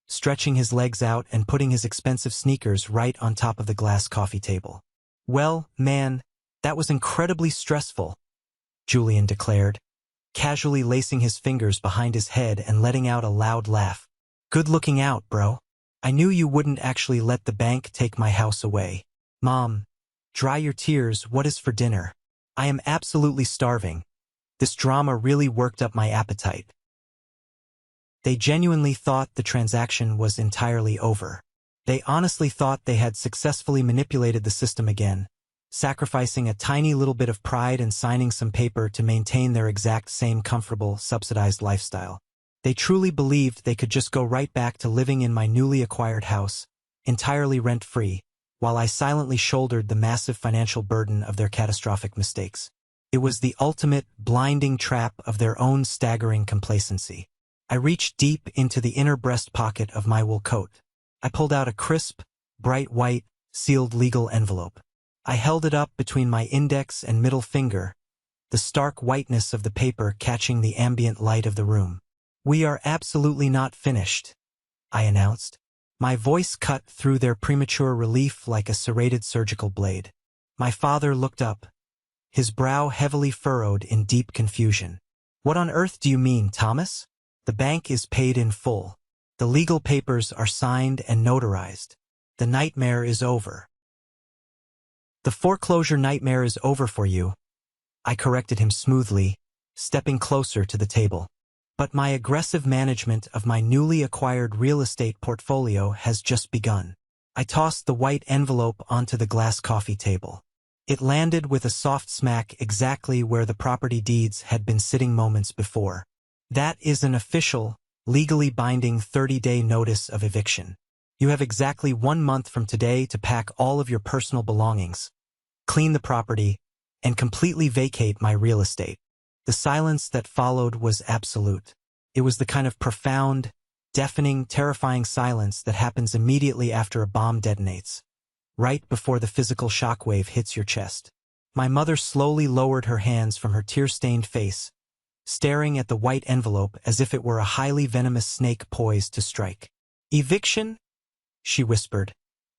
stretching his legs out and putting his expensive sneakers right on top of the glass coffee table. "Well, man, that was incredibly stressful," Julian declared, casually lacing his fingers behind his head and letting out a loud laugh. "Good looking out, bro. I knew you wouldn't actually let the bank take my house away. Mom, dry your tears. What is for dinner? I am absolutely starving. This drama really worked up my appetite." They genuinely thought the transaction was entirely over. They honestly thought they had successfully manipulated the system again, sacrificing a tiny little bit of pride and signing some paper to maintain their exact same comfortable, subsidized lifestyle. They truly believed they could just go right back to living in my newly acquired house, entirely rent-free, while I silently shouldered the massive financial burden of their catastrophic mistakes. It was the ultimate, blinding trap of their own staggering complacency. I reached deep into the inner breast pocket of my wool coat. I pulled out a crisp, bright white, sealed legal envelope. I held it up between my index and middle finger, the stark whiteness of the paper catching the ambient light of the room. "We are absolutely not finished," I announced. My voice cut through their premature relief like a serrated surgical blade. My father looked up, his brow heavily furrowed in deep confusion. "What on earth do you mean, Thomas? The bank is paid in full. The legal papers are signed and notarized. The nightmare is over." "The foreclosure nightmare is over for you," I corrected him smoothly, stepping closer to the table. "But my aggressive management of my newly acquired real estate portfolio has just begun." I tossed the white envelope onto the glass coffee table. It landed with a soft smack exactly where the property deeds had been sitting moments before. "That is an official, legally binding 30-day notice of eviction. You have exactly 1 month from today to pack all of your personal belongings, clean the property, and completely vacate my real estate." The silence that followed was absolute. It was the kind of profound, deafening, terrifying silence that happens immediately after a bomb detonates, right before the physical shockwave hits your chest. My mother slowly lowered her hands from her tear-stained face, staring at the white envelope as if it were a highly venomous snake poised to strike. "Eviction?" she whispered,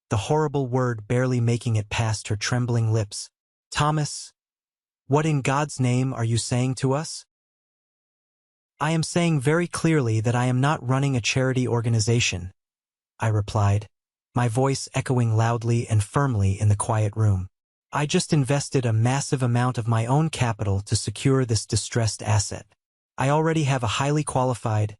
the horrible word barely making it past her trembling lips. "Thomas, what in God's name are you saying to us?" "I am saying very clearly that I am not running a charity organization," I replied, my voice echoing loudly and firmly in the quiet room. "I just invested a massive amount of my own capital to secure this distressed asset. I already have a highly qualified,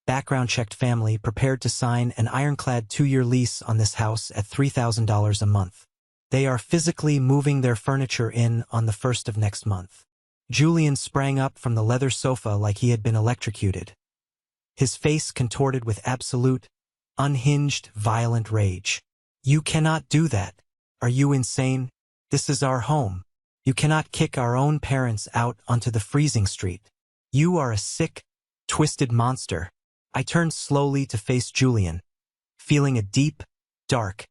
background-checked family prepared to sign an ironclad 2-year lease on this house at $3,000 a month. They are physically moving their furniture in on the 1st of next month." Julian sprang up from the leather sofa like he had been electrocuted, his face contorted with absolute, unhinged, violent rage. "You cannot do that. Are you insane? This is our home. You cannot kick our own parents out onto the freezing street. You are a sick, twisted monster." I turned slowly to face Julian, feeling a deep, dark,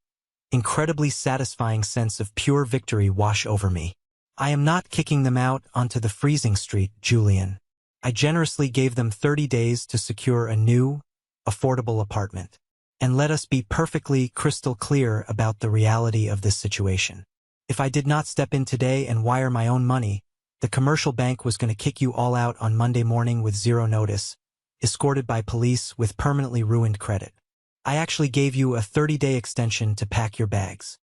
incredibly satisfying sense of pure victory wash over me. "I am not kicking them out onto the freezing street, Julian. I generously gave them 30 days to secure a new, affordable apartment. And let us be perfectly crystal clear about the reality of this situation. If I did not step in today and wire my own money, The commercial bank was going to kick you all out on Monday morning with zero notice, escorted by police with permanently ruined credit. I actually gave you a 30-day extension to pack your bags."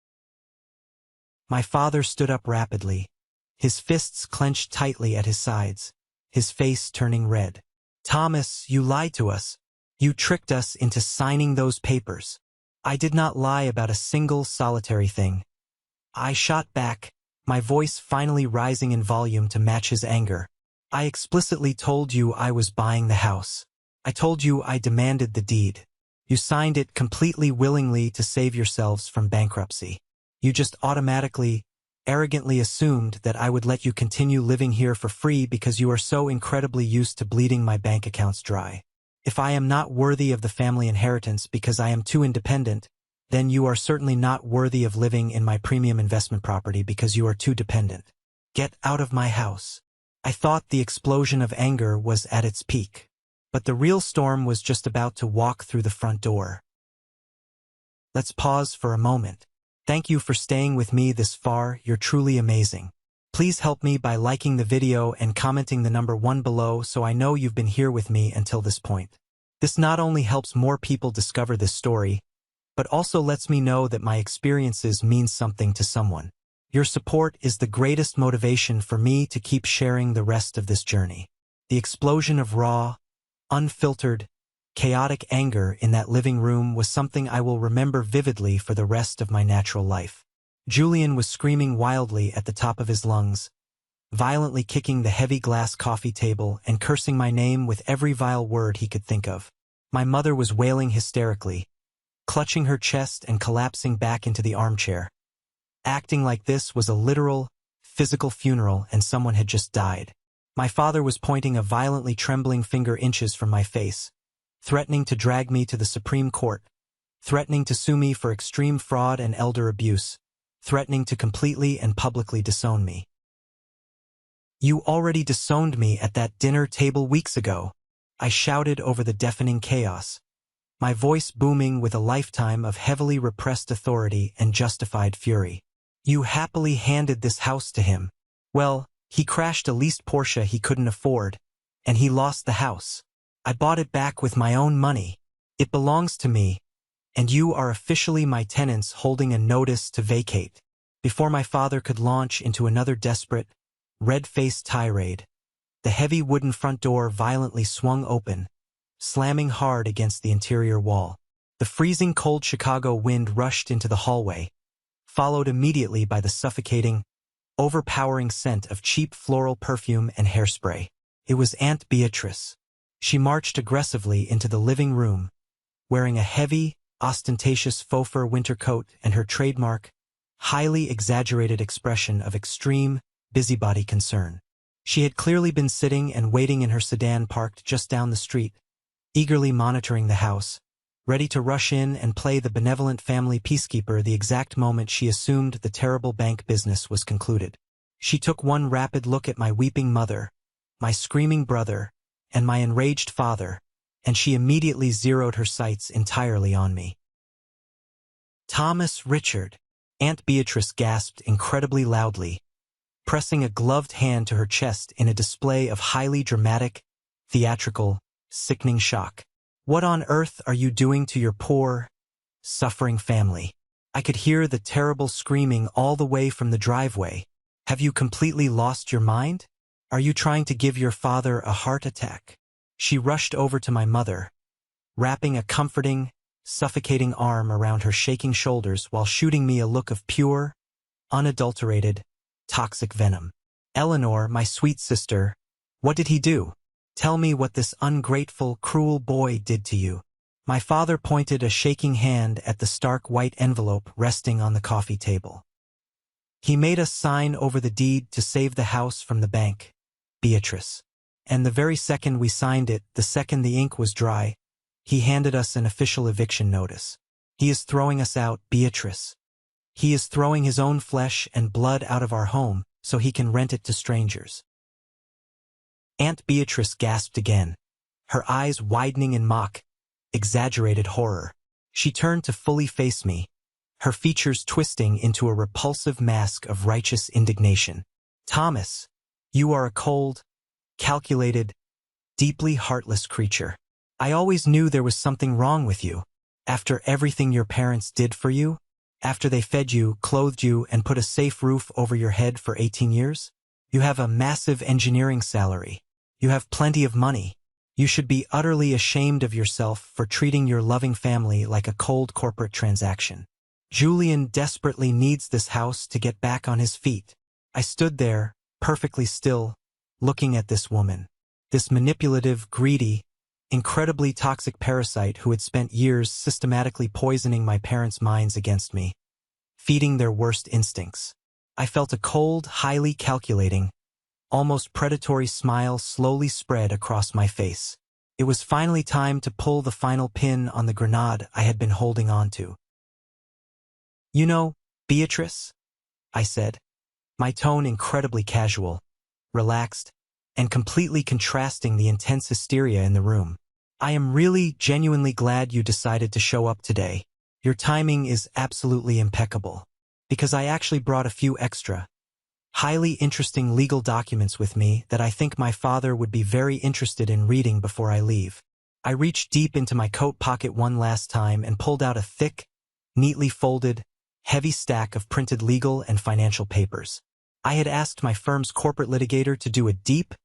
My father stood up rapidly, his fists clenched tightly at his sides, his face turning red. "Thomas, you lied to us. You tricked us into signing those papers." "I did not lie about a single solitary thing," I shot back, my voice finally rising in volume to match his anger. "I explicitly told you I was buying the house. I told you I demanded the deed. You signed it completely willingly to save yourselves from bankruptcy. You just automatically, arrogantly assumed that I would let you continue living here for free because you are so incredibly used to bleeding my bank accounts dry. If I am not worthy of the family inheritance because I am too independent, then you are certainly not worthy of living in my premium investment property because you are too dependent. Get out of my house." I thought the explosion of anger was at its peak, but the real storm was just about to walk through the front door. Let's pause for a moment. Thank you for staying with me this far, you're truly amazing. Please help me by liking the video and commenting the number 1 below so I know you've been here with me until this point. This not only helps more people discover this story, but also lets me know that my experiences mean something to someone. Your support is the greatest motivation for me to keep sharing the rest of this journey. The explosion of raw, unfiltered, chaotic anger in that living room was something I will remember vividly for the rest of my natural life. Julian was screaming wildly at the top of his lungs, violently kicking the heavy glass coffee table and cursing my name with every vile word he could think of. My mother was wailing hysterically, clutching her chest and collapsing back into the armchair. Acting like this was a literal, physical funeral and someone had just died. My father was pointing a violently trembling finger inches from my face, threatening to drag me to the Supreme Court, threatening to sue me for extreme fraud and elder abuse, threatening to completely and publicly disown me. "You already disowned me at that dinner table weeks ago," I shouted over the deafening chaos, my voice booming with a lifetime of heavily repressed authority and justified fury. "You happily handed this house to him. Well, he crashed a leased Porsche he couldn't afford, and he lost the house. I bought it back with my own money. It belongs to me, and you are officially my tenants holding a notice to vacate." Before my father could launch into another desperate, red-faced tirade, the heavy wooden front door violently swung open, slamming hard against the interior wall. The freezing cold Chicago wind rushed into the hallway, followed immediately by the suffocating, overpowering scent of cheap floral perfume and hairspray. It was Aunt Beatrice. She marched aggressively into the living room, wearing a heavy, ostentatious faux fur winter coat and her trademark, highly exaggerated expression of extreme, busybody concern. She had clearly been sitting and waiting in her sedan parked just down the street, eagerly monitoring the house, ready to rush in and play the benevolent family peacekeeper the exact moment she assumed the terrible bank business was concluded. She took one rapid look at my weeping mother, my screaming brother, and my enraged father, and she immediately zeroed her sights entirely on me. "Thomas Richard," Aunt Beatrice gasped incredibly loudly, pressing a gloved hand to her chest in a display of highly dramatic, theatrical, sickening shock. "What on earth are you doing to your poor, suffering family?" I could hear the terrible screaming all the way from the driveway. "Have you completely lost your mind? Are you trying to give your father a heart attack?" She rushed over to my mother, wrapping a comforting, suffocating arm around her shaking shoulders while shooting me a look of pure, unadulterated, toxic venom. "Eleanor, my sweet sister, what did he do? Tell me what this ungrateful, cruel boy did to you." My father pointed a shaking hand at the stark white envelope resting on the coffee table. "He made us sign over the deed to save the house from the bank, Beatrice. And the very second we signed it, the second the ink was dry, he handed us an official eviction notice. He is throwing us out, Beatrice. He is throwing his own flesh and blood out of our home so he can rent it to strangers." Aunt Beatrice gasped again, her eyes widening in mock, exaggerated horror. She turned to fully face me, her features twisting into a repulsive mask of righteous indignation. "Thomas, You are a cold, calculated, deeply heartless creature. I always knew there was something wrong with you. After everything your parents did for you, after they fed you, clothed you, and put a safe roof over your head for 18 years, you have a massive engineering salary. You have plenty of money. You should be utterly ashamed of yourself for treating your loving family like a cold corporate transaction. Julian desperately needs this house to get back on his feet. I stood there, perfectly still, looking at this woman. This manipulative, greedy, incredibly toxic parasite who had spent years systematically poisoning my parents' minds against me, feeding their worst instincts. I felt a cold, highly calculating, almost predatory smile slowly spread across my face. It was finally time to pull the final pin on the grenade I had been holding on to. "You know, Beatrice," I said, my tone incredibly casual, relaxed, and completely contrasting the intense hysteria in the room. "I am really, genuinely glad you decided to show up today. Your timing is absolutely impeccable. Because I actually brought a few extra, highly interesting legal documents with me that I think my father would be very interested in reading before I leave." I reached deep into my coat pocket one last time and pulled out a thick, neatly folded, heavy stack of printed legal and financial papers. I had asked my firm's corporate litigator to do a deep,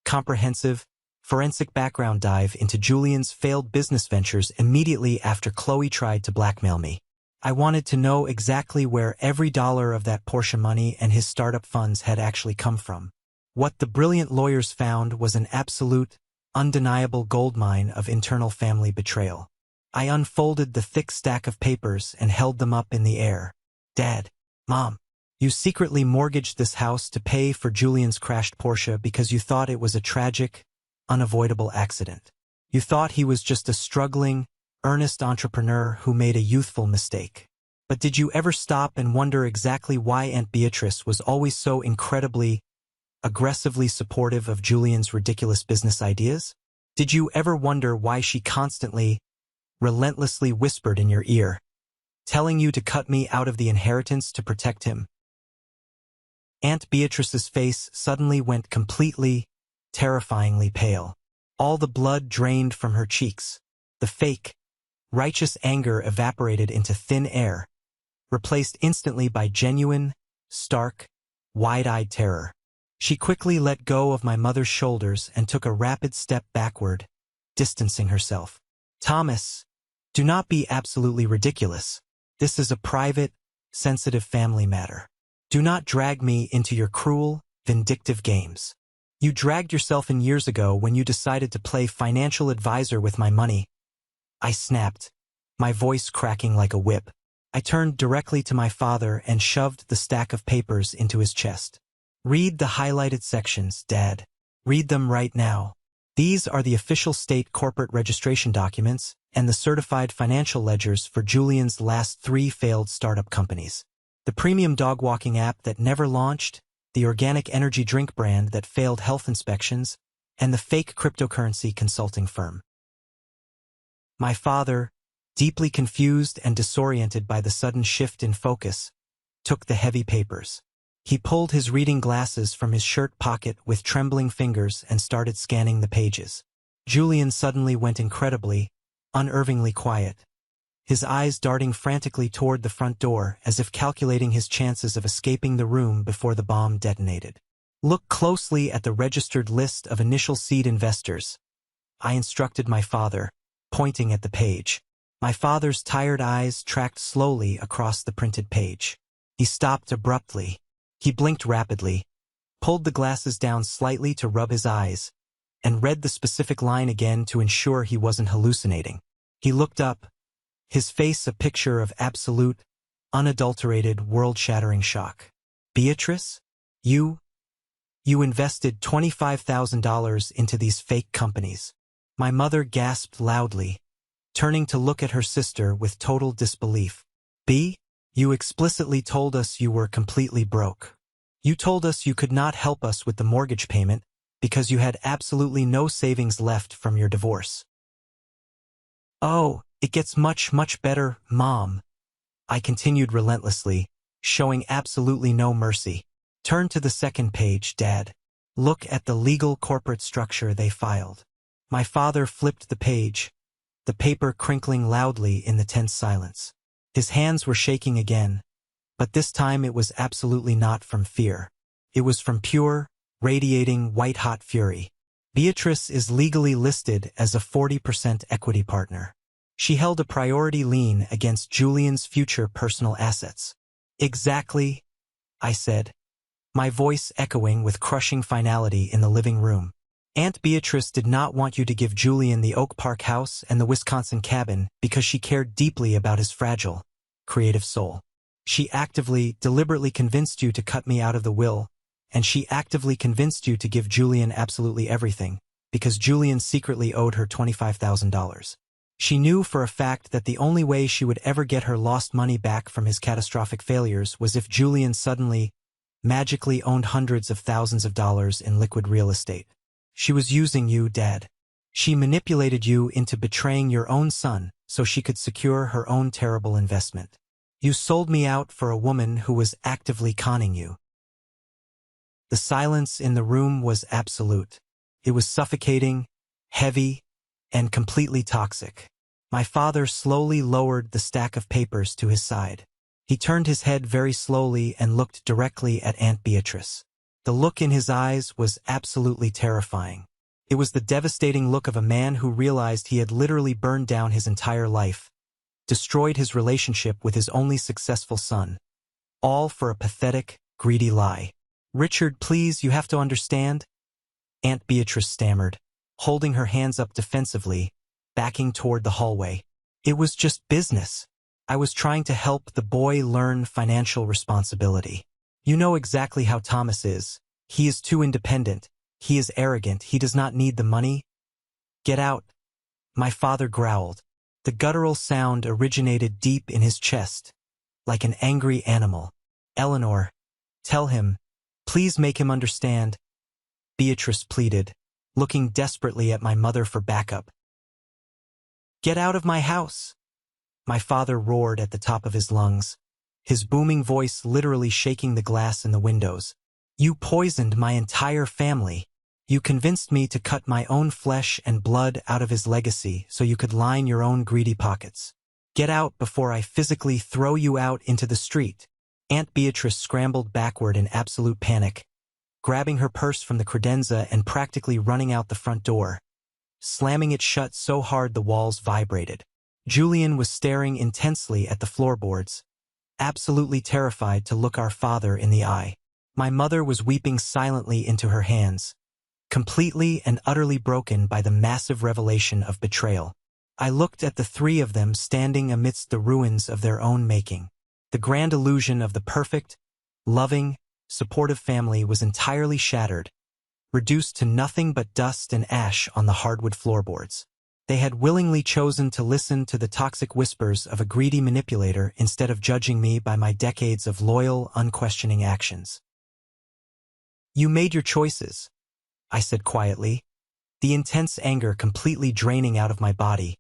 comprehensive, forensic background dive into Julian's failed business ventures immediately after Chloe tried to blackmail me. I wanted to know exactly where every dollar of that Porsche money and his startup funds had actually come from. What the brilliant lawyers found was an absolute, undeniable goldmine of internal family betrayal. I unfolded the thick stack of papers and held them up in the air. "Dad, Mom, you secretly mortgaged this house to pay for Julian's crashed Porsche because you thought it was a tragic, unavoidable accident. You thought he was just a struggling, earnest entrepreneur who made a youthful mistake. But did you ever stop and wonder exactly why Aunt Beatrice was always so incredibly, aggressively supportive of Julian's ridiculous business ideas? Did you ever wonder why she constantly, relentlessly whispered in your ear, telling you to cut me out of the inheritance to protect him?" Aunt Beatrice's face suddenly went completely, terrifyingly pale. All the blood drained from her cheeks. The fake, righteous anger evaporated into thin air, replaced instantly by genuine, stark, wide-eyed terror. She quickly let go of my mother's shoulders and took a rapid step backward, distancing herself. "Thomas, do not be absolutely ridiculous. This is a private, sensitive family matter. Do not drag me into your cruel, vindictive games. You dragged yourself in years ago when you decided to play financial advisor with my money." I snapped, my voice cracking like a whip. I turned directly to my father and shoved the stack of papers into his chest. "Read the highlighted sections, Dad. Read them right now. These are the official state corporate registration documents and the certified financial ledgers for Julian's last 3 failed startup companies. The premium dog walking app that never launched, the organic energy drink brand that failed health inspections, and the fake cryptocurrency consulting firm." My father, deeply confused and disoriented by the sudden shift in focus, took the heavy papers. He pulled his reading glasses from his shirt pocket with trembling fingers and started scanning the pages. Julian suddenly went incredibly, unnervingly quiet, his eyes darting frantically toward the front door as if calculating his chances of escaping the room before the bomb detonated. "Look closely at the registered list of initial seed investors," I instructed my father, pointing at the page. My father's tired eyes tracked slowly across the printed page. He stopped abruptly. He blinked rapidly, pulled the glasses down slightly to rub his eyes, and read the specific line again to ensure he wasn't hallucinating. He looked up, his face a picture of absolute, unadulterated, world-shattering shock. "Beatrice, you invested $25,000 into these fake companies." My mother gasped loudly, turning to look at her sister with total disbelief. You explicitly told us you were completely broke. You told us you could not help us with the mortgage payment because you had absolutely no savings left from your divorce." "Oh, it gets much, much better, Mom," I continued relentlessly, showing absolutely no mercy. "Turn to the second page, Dad. Look at the legal corporate structure they filed. My father flipped the page, the paper crinkling loudly in the tense silence. His hands were shaking again, but this time it was absolutely not from fear. It was from pure, radiating, white-hot fury. Beatrice is legally listed as a 40% equity partner. She held a priority lien against Julian's future personal assets. Exactly, I said, my voice echoing with crushing finality in the living room. Aunt Beatrice did not want you to give Julian the Oak Park house and the Wisconsin cabin because she cared deeply about his fragile, creative soul. She actively, deliberately convinced you to cut me out of the will, and she actively convinced you to give Julian absolutely everything, because Julian secretly owed her $25,000. She knew for a fact that the only way she would ever get her lost money back from his catastrophic failures was if Julian suddenly, magically owned hundreds of thousands of dollars in liquid real estate. She was using you, Dad. She manipulated you into betraying your own son so she could secure her own terrible investment. You sold me out for a woman who was actively conning you. The silence in the room was absolute. It was suffocating, heavy, and completely toxic. My father slowly lowered the stack of papers to his side. He turned his head very slowly and looked directly at Aunt Beatrice. The look in his eyes was absolutely terrifying. It was the devastating look of a man who realized he had literally burned down his entire life, destroyed his relationship with his only successful son, all for a pathetic, greedy lie. Richard, please, you have to understand, Aunt Beatrice stammered, holding her hands up defensively, backing toward the hallway. It was just business. I was trying to help the boy learn financial responsibility. You know exactly how Thomas is. He is too independent. He is arrogant. He does not need the money. Get out, my father growled. The guttural sound originated deep in his chest, like an angry animal. Eleanor, tell him, please make him understand, Beatrice pleaded, looking desperately at my mother for backup. Get out of my house, my father roared at the top of his lungs, his booming voice literally shaking the glass in the windows. You poisoned my entire family. You convinced me to cut my own flesh and blood out of his legacy so you could line your own greedy pockets. Get out before I physically throw you out into the street. Aunt Beatrice scrambled backward in absolute panic, grabbing her purse from the credenza and practically running out the front door, slamming it shut so hard the walls vibrated. Julian was staring intensely at the floorboards, absolutely terrified to look our father in the eye. My mother was weeping silently into her hands, completely and utterly broken by the massive revelation of betrayal. I looked at the three of them standing amidst the ruins of their own making. The grand illusion of the perfect, loving, supportive family was entirely shattered, reduced to nothing but dust and ash on the hardwood floorboards. They had willingly chosen to listen to the toxic whispers of a greedy manipulator instead of judging me by my decades of loyal, unquestioning actions. You made your choices, I said quietly, the intense anger completely draining out of my body,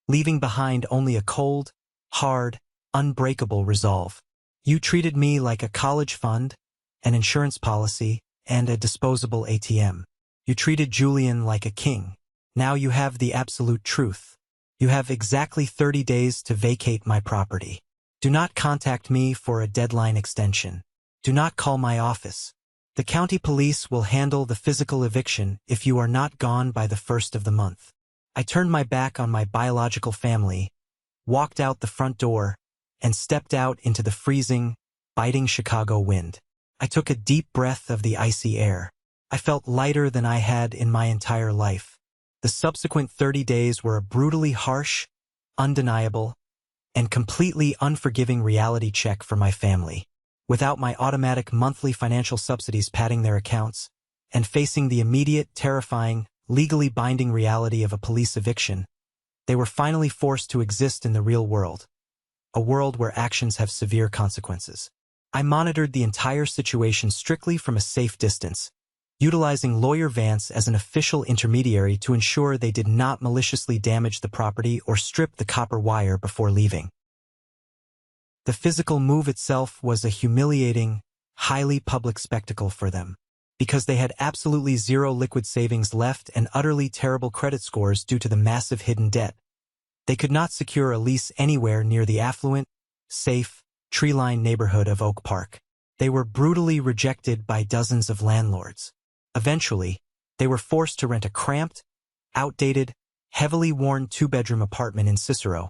leaving behind only a cold, hard, unbreakable resolve. You treated me like a college fund, an insurance policy, and a disposable ATM. You treated Julian like a king. Now you have the absolute truth. You have exactly 30 days to vacate my property. Do not contact me for a deadline extension. Do not call my office. The county police will handle the physical eviction if you are not gone by the 1st of the month. I turned my back on my biological family, walked out the front door, and stepped out into the freezing, biting Chicago wind. I took a deep breath of the icy air. I felt lighter than I had in my entire life. The subsequent 30 days were a brutally harsh, undeniable, and completely unforgiving reality check for my family. Without my automatic monthly financial subsidies padding their accounts, and facing the immediate, terrifying, legally binding reality of a police eviction, they were finally forced to exist in the real world, a world where actions have severe consequences. I monitored the entire situation strictly from a safe distance, utilizing Lawyer Vance as an official intermediary to ensure they did not maliciously damage the property or strip the copper wire before leaving. The physical move itself was a humiliating, highly public spectacle for them. because they had absolutely zero liquid savings left and utterly terrible credit scores due to the massive hidden debt. They could not secure a lease anywhere near the affluent, safe, tree-lined neighborhood of Oak Park. They were brutally rejected by dozens of landlords. Eventually, they were forced to rent a cramped, outdated, heavily worn two-bedroom apartment in Cicero,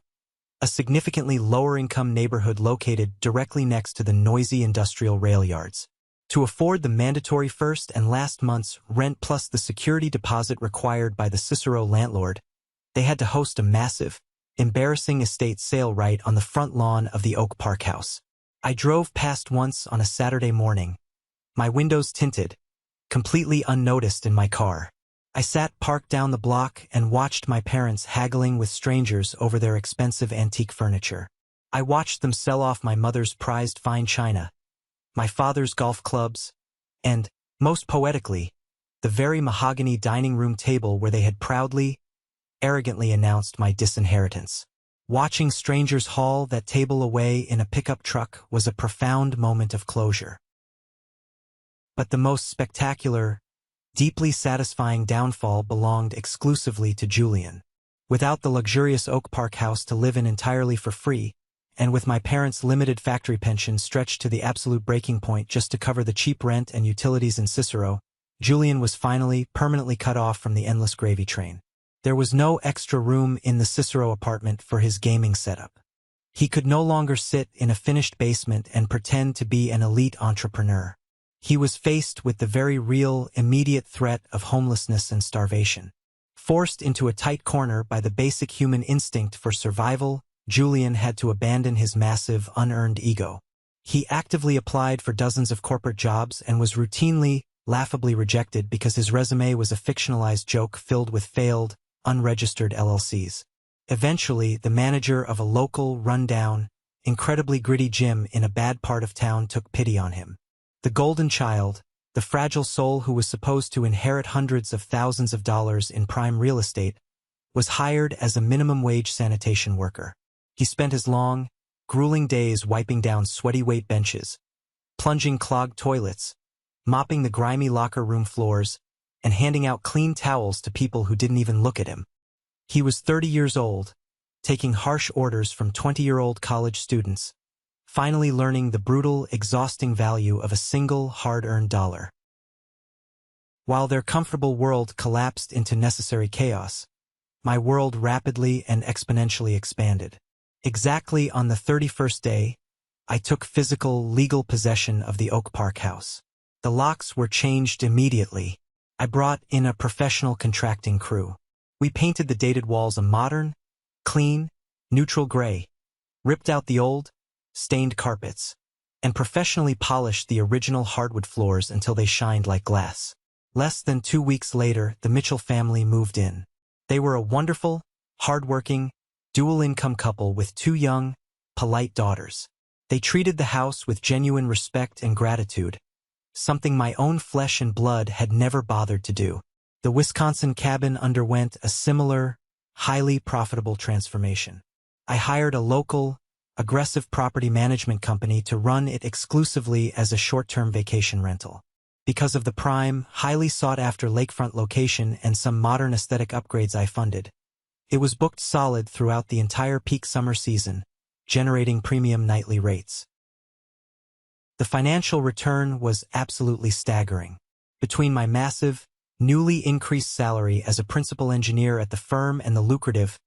a significantly lower-income neighborhood located directly next to the noisy industrial rail yards. To afford the mandatory first and last month's rent plus the security deposit required by the Cicero landlord, they had to host a massive, embarrassing estate sale right on the front lawn of the Oak Park house. I drove past once on a Saturday morning, my windows tinted, completely unnoticed in my car. I sat parked down the block and watched my parents haggling with strangers over their expensive antique furniture. I watched them sell off my mother's prized fine china, my father's golf clubs, and, most poetically, the very mahogany dining room table where they had proudly, arrogantly announced my disinheritance. Watching strangers haul that table away in a pickup truck was a profound moment of closure. But the most spectacular, deeply satisfying downfall belonged exclusively to Julian. Without the luxurious Oak Park house to live in entirely for free, and with my parents' limited factory pension stretched to the absolute breaking point just to cover the cheap rent and utilities in Cicero, Julian was finally permanently cut off from the endless gravy train. There was no extra room in the Cicero apartment for his gaming setup. He could no longer sit in a finished basement and pretend to be an elite entrepreneur. He was faced with the very real, immediate threat of homelessness and starvation. Forced into a tight corner by the basic human instinct for survival, Julian had to abandon his massive, unearned ego. He actively applied for dozens of corporate jobs and was routinely, laughably rejected because his resume was a fictionalized joke filled with failed, unregistered LLCs. Eventually, the manager of a local, run-down, incredibly gritty gym in a bad part of town took pity on him. The golden child, the fragile soul who was supposed to inherit hundreds of thousands of dollars in prime real estate, was hired as a minimum-wage sanitation worker. He spent his long, grueling days wiping down sweaty weight benches, plunging clogged toilets, mopping the grimy locker room floors, and handing out clean towels to people who didn't even look at him. He was 30 years old, taking harsh orders from 20-year-old college students, finally learning the brutal, exhausting value of a single hard-earned dollar. While their comfortable world collapsed into necessary chaos, my world rapidly and exponentially expanded. Exactly on the 31st day, I took physical, legal possession of the Oak Park house. The locks were changed immediately. I brought in a professional contracting crew. We painted the dated walls a modern, clean, neutral gray, ripped out the old, stained carpets, and professionally polished the original hardwood floors until they shined like glass. Less than 2 weeks later, the Mitchell family moved in. They were a wonderful, hard-working, dual-income couple with 2 young, polite daughters. They treated the house with genuine respect and gratitude, something my own flesh and blood had never bothered to do. The Wisconsin cabin underwent a similar, highly profitable transformation. I hired a local, aggressive property management company to run it exclusively as a short-term vacation rental. Because of the prime, highly sought-after lakefront location and some modern aesthetic upgrades I funded, it was booked solid throughout the entire peak summer season, generating premium nightly rates. The financial return was absolutely staggering. Between my massive, newly increased salary as a principal engineer at the firm and the lucrative,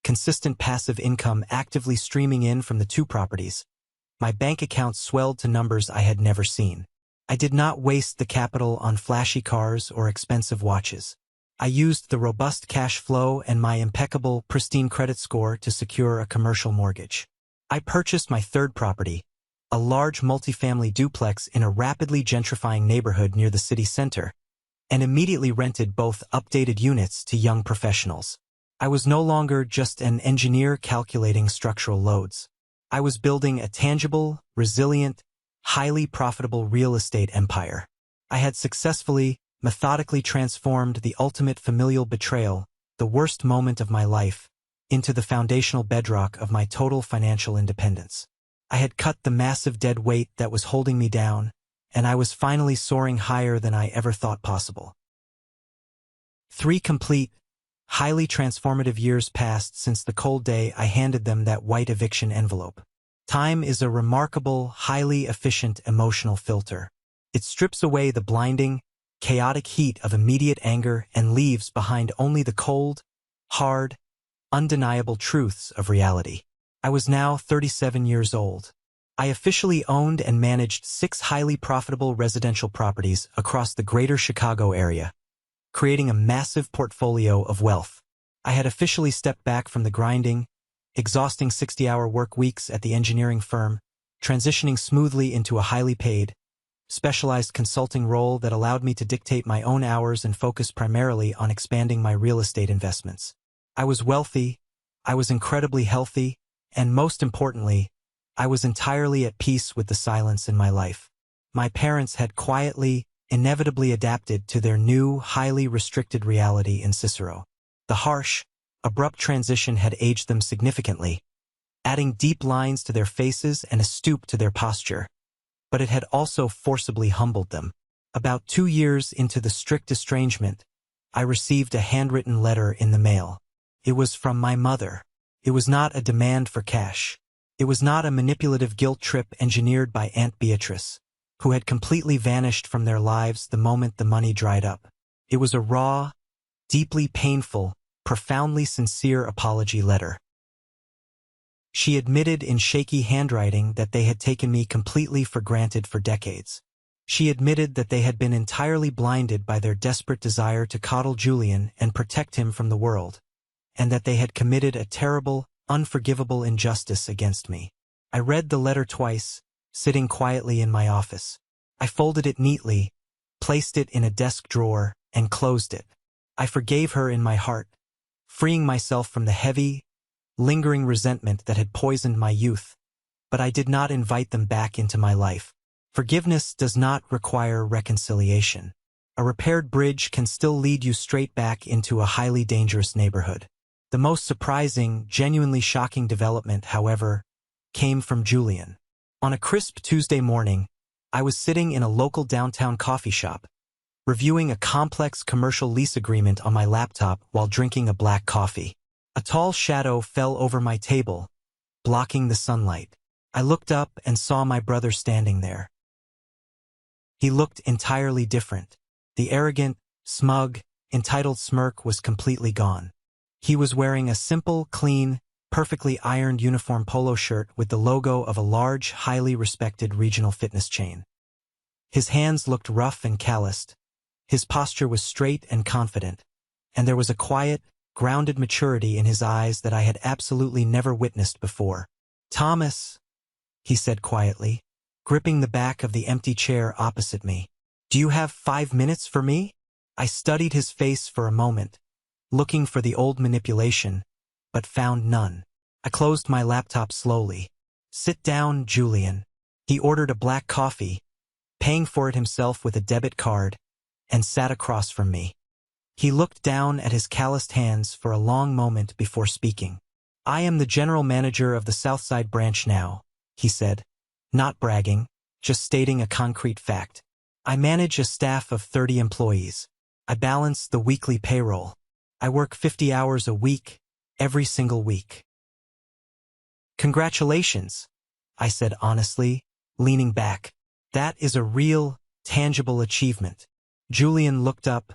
consistent passive income actively streaming in from the 2 properties, my bank account swelled to numbers I had never seen. I did not waste the capital on flashy cars or expensive watches. I used the robust cash flow and my impeccable, pristine credit score to secure a commercial mortgage. I purchased my 3rd property, a large multifamily duplex in a rapidly gentrifying neighborhood near the city center, and immediately rented both updated units to young professionals. I was no longer just an engineer calculating structural loads. I was building a tangible, resilient, highly profitable real estate empire. I had successfully, methodically transformed the ultimate familial betrayal, the worst moment of my life, into the foundational bedrock of my total financial independence. I had cut the massive dead weight that was holding me down, and I was finally soaring higher than I ever thought possible. 3 complete, highly transformative years passed since the cold day I handed them that white eviction envelope. Time is a remarkable, highly efficient emotional filter. It strips away the blinding, chaotic heat of immediate anger and leaves behind only the cold, hard, undeniable truths of reality. I was now 37 years old. I officially owned and managed 6 highly profitable residential properties across the greater Chicago area, creating a massive portfolio of wealth. I had officially stepped back from the grinding, exhausting 60-hour work weeks at the engineering firm, transitioning smoothly into a highly paid, specialized consulting role that allowed me to dictate my own hours and focus primarily on expanding my real estate investments. I was wealthy, I was incredibly healthy, and most importantly, I was entirely at peace with the silence in my life. My parents had quietly, inevitably adapted to their new, highly restricted reality in Cicero. The harsh, abrupt transition had aged them significantly, adding deep lines to their faces and a stoop to their posture. But it had also forcibly humbled them. About 2 years into the strict estrangement, I received a handwritten letter in the mail. It was from my mother. It was not a demand for cash. It was not a manipulative guilt trip engineered by Aunt Beatrice, who had completely vanished from their lives the moment the money dried up. It was a raw, deeply painful, profoundly sincere apology letter. She admitted in shaky handwriting that they had taken me completely for granted for decades. She admitted that they had been entirely blinded by their desperate desire to coddle Julian and protect him from the world, and that they had committed a terrible, unforgivable injustice against me. I read the letter twice, sitting quietly in my office. I folded it neatly, placed it in a desk drawer, and closed it. I forgave her in my heart, freeing myself from the heavy, lingering resentment that had poisoned my youth, but I did not invite them back into my life. Forgiveness does not require reconciliation. A repaired bridge can still lead you straight back into a highly dangerous neighborhood. The most surprising, genuinely shocking development, however, came from Julian. On a crisp Tuesday morning, I was sitting in a local downtown coffee shop, reviewing a complex commercial lease agreement on my laptop while drinking a black coffee. A tall shadow fell over my table, blocking the sunlight. I looked up and saw my brother standing there. He looked entirely different. The arrogant, smug, entitled smirk was completely gone. He was wearing a simple, clean, perfectly ironed uniform polo shirt with the logo of a large, highly respected regional fitness chain. His hands looked rough and calloused. His posture was straight and confident, and there was a quiet, grounded maturity in his eyes that I had absolutely never witnessed before. "Thomas," he said quietly, gripping the back of the empty chair opposite me. "Do you have 5 minutes for me?" I studied his face for a moment, looking for the old manipulation, but found none. I closed my laptop slowly. "Sit down, Julian." He ordered a black coffee, paying for it himself with a debit card, and sat across from me. He looked down at his calloused hands for a long moment before speaking. "I am the general manager of the Southside branch now," he said, not bragging, just stating a concrete fact. "I manage a staff of 30 employees. I balance the weekly payroll. I work 50 hours a week, every single week." "Congratulations," I said honestly, leaning back. "That is a real, tangible achievement." Julian looked up,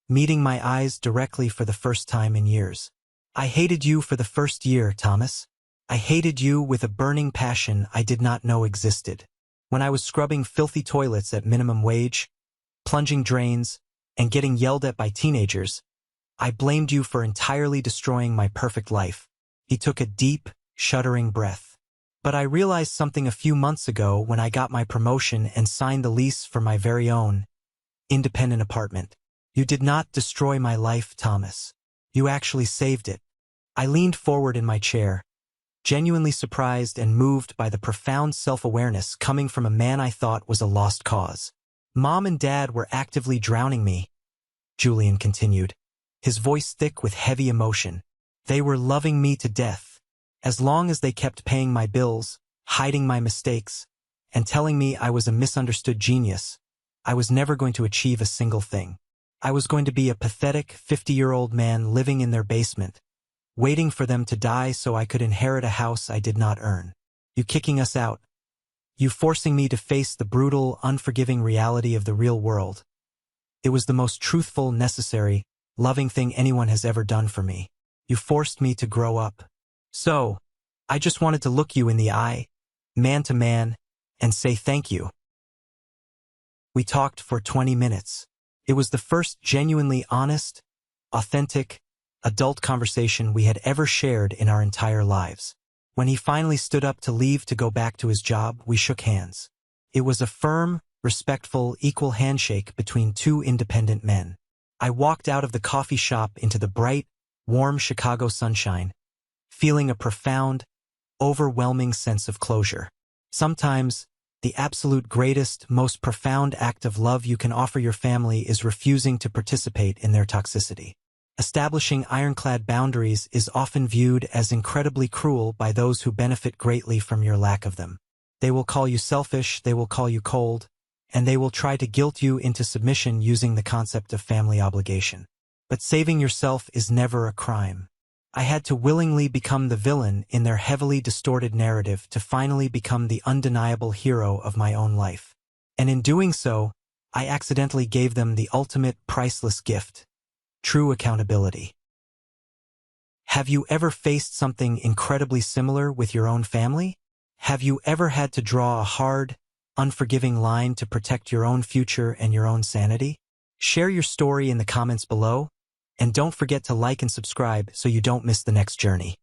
meeting my eyes directly for the first time in years. "I hated you for the first year, Thomas. I hated you with a burning passion I did not know existed. When I was scrubbing filthy toilets at minimum wage, plunging drains, and getting yelled at by teenagers, I blamed you for entirely destroying my perfect life." He took a deep, shuddering breath. "But I realized something a few months ago when I got my promotion and signed the lease for my very own, independent apartment. You did not destroy my life, Thomas. You actually saved it." I leaned forward in my chair, genuinely surprised and moved by the profound self-awareness coming from a man I thought was a lost cause. "Mom and Dad were actively drowning me," Julian continued, his voice thick with heavy emotion. "They were loving me to death, as long as they kept paying my bills, hiding my mistakes, and telling me I was a misunderstood genius. I was never going to achieve a single thing. I was going to be a pathetic 50-year-old man living in their basement, waiting for them to die so I could inherit a house I did not earn. You kicking us out. You forcing me to face the brutal, unforgiving reality of the real world. It was the most truthful, necessary, loving thing anyone has ever done for me. You forced me to grow up. So, I just wanted to look you in the eye, man to man, and say thank you. We talked for 20 minutes. It was the first genuinely honest, authentic, adult conversation we had ever shared in our entire lives. When he finally stood up to leave to go back to his job, we shook hands. It was a firm, respectful, equal handshake between two independent men. I walked out of the coffee shop into the bright, warm Chicago sunshine, feeling a profound, overwhelming sense of closure. Sometimes, the absolute greatest, most profound act of love you can offer your family is refusing to participate in their toxicity. Establishing ironclad boundaries is often viewed as incredibly cruel by those who benefit greatly from your lack of them. They will call you selfish, they will call you cold, and they will try to guilt you into submission using the concept of family obligation. But saving yourself is never a crime. I had to willingly become the villain in their heavily distorted narrative to finally become the undeniable hero of my own life. And in doing so, I accidentally gave them the ultimate priceless gift: true accountability. Have you ever faced something incredibly similar with your own family? Have you ever had to draw a hard, unforgiving line to protect your own future and your own sanity? Share your story in the comments below, and don't forget to like and subscribe so you don't miss the next journey.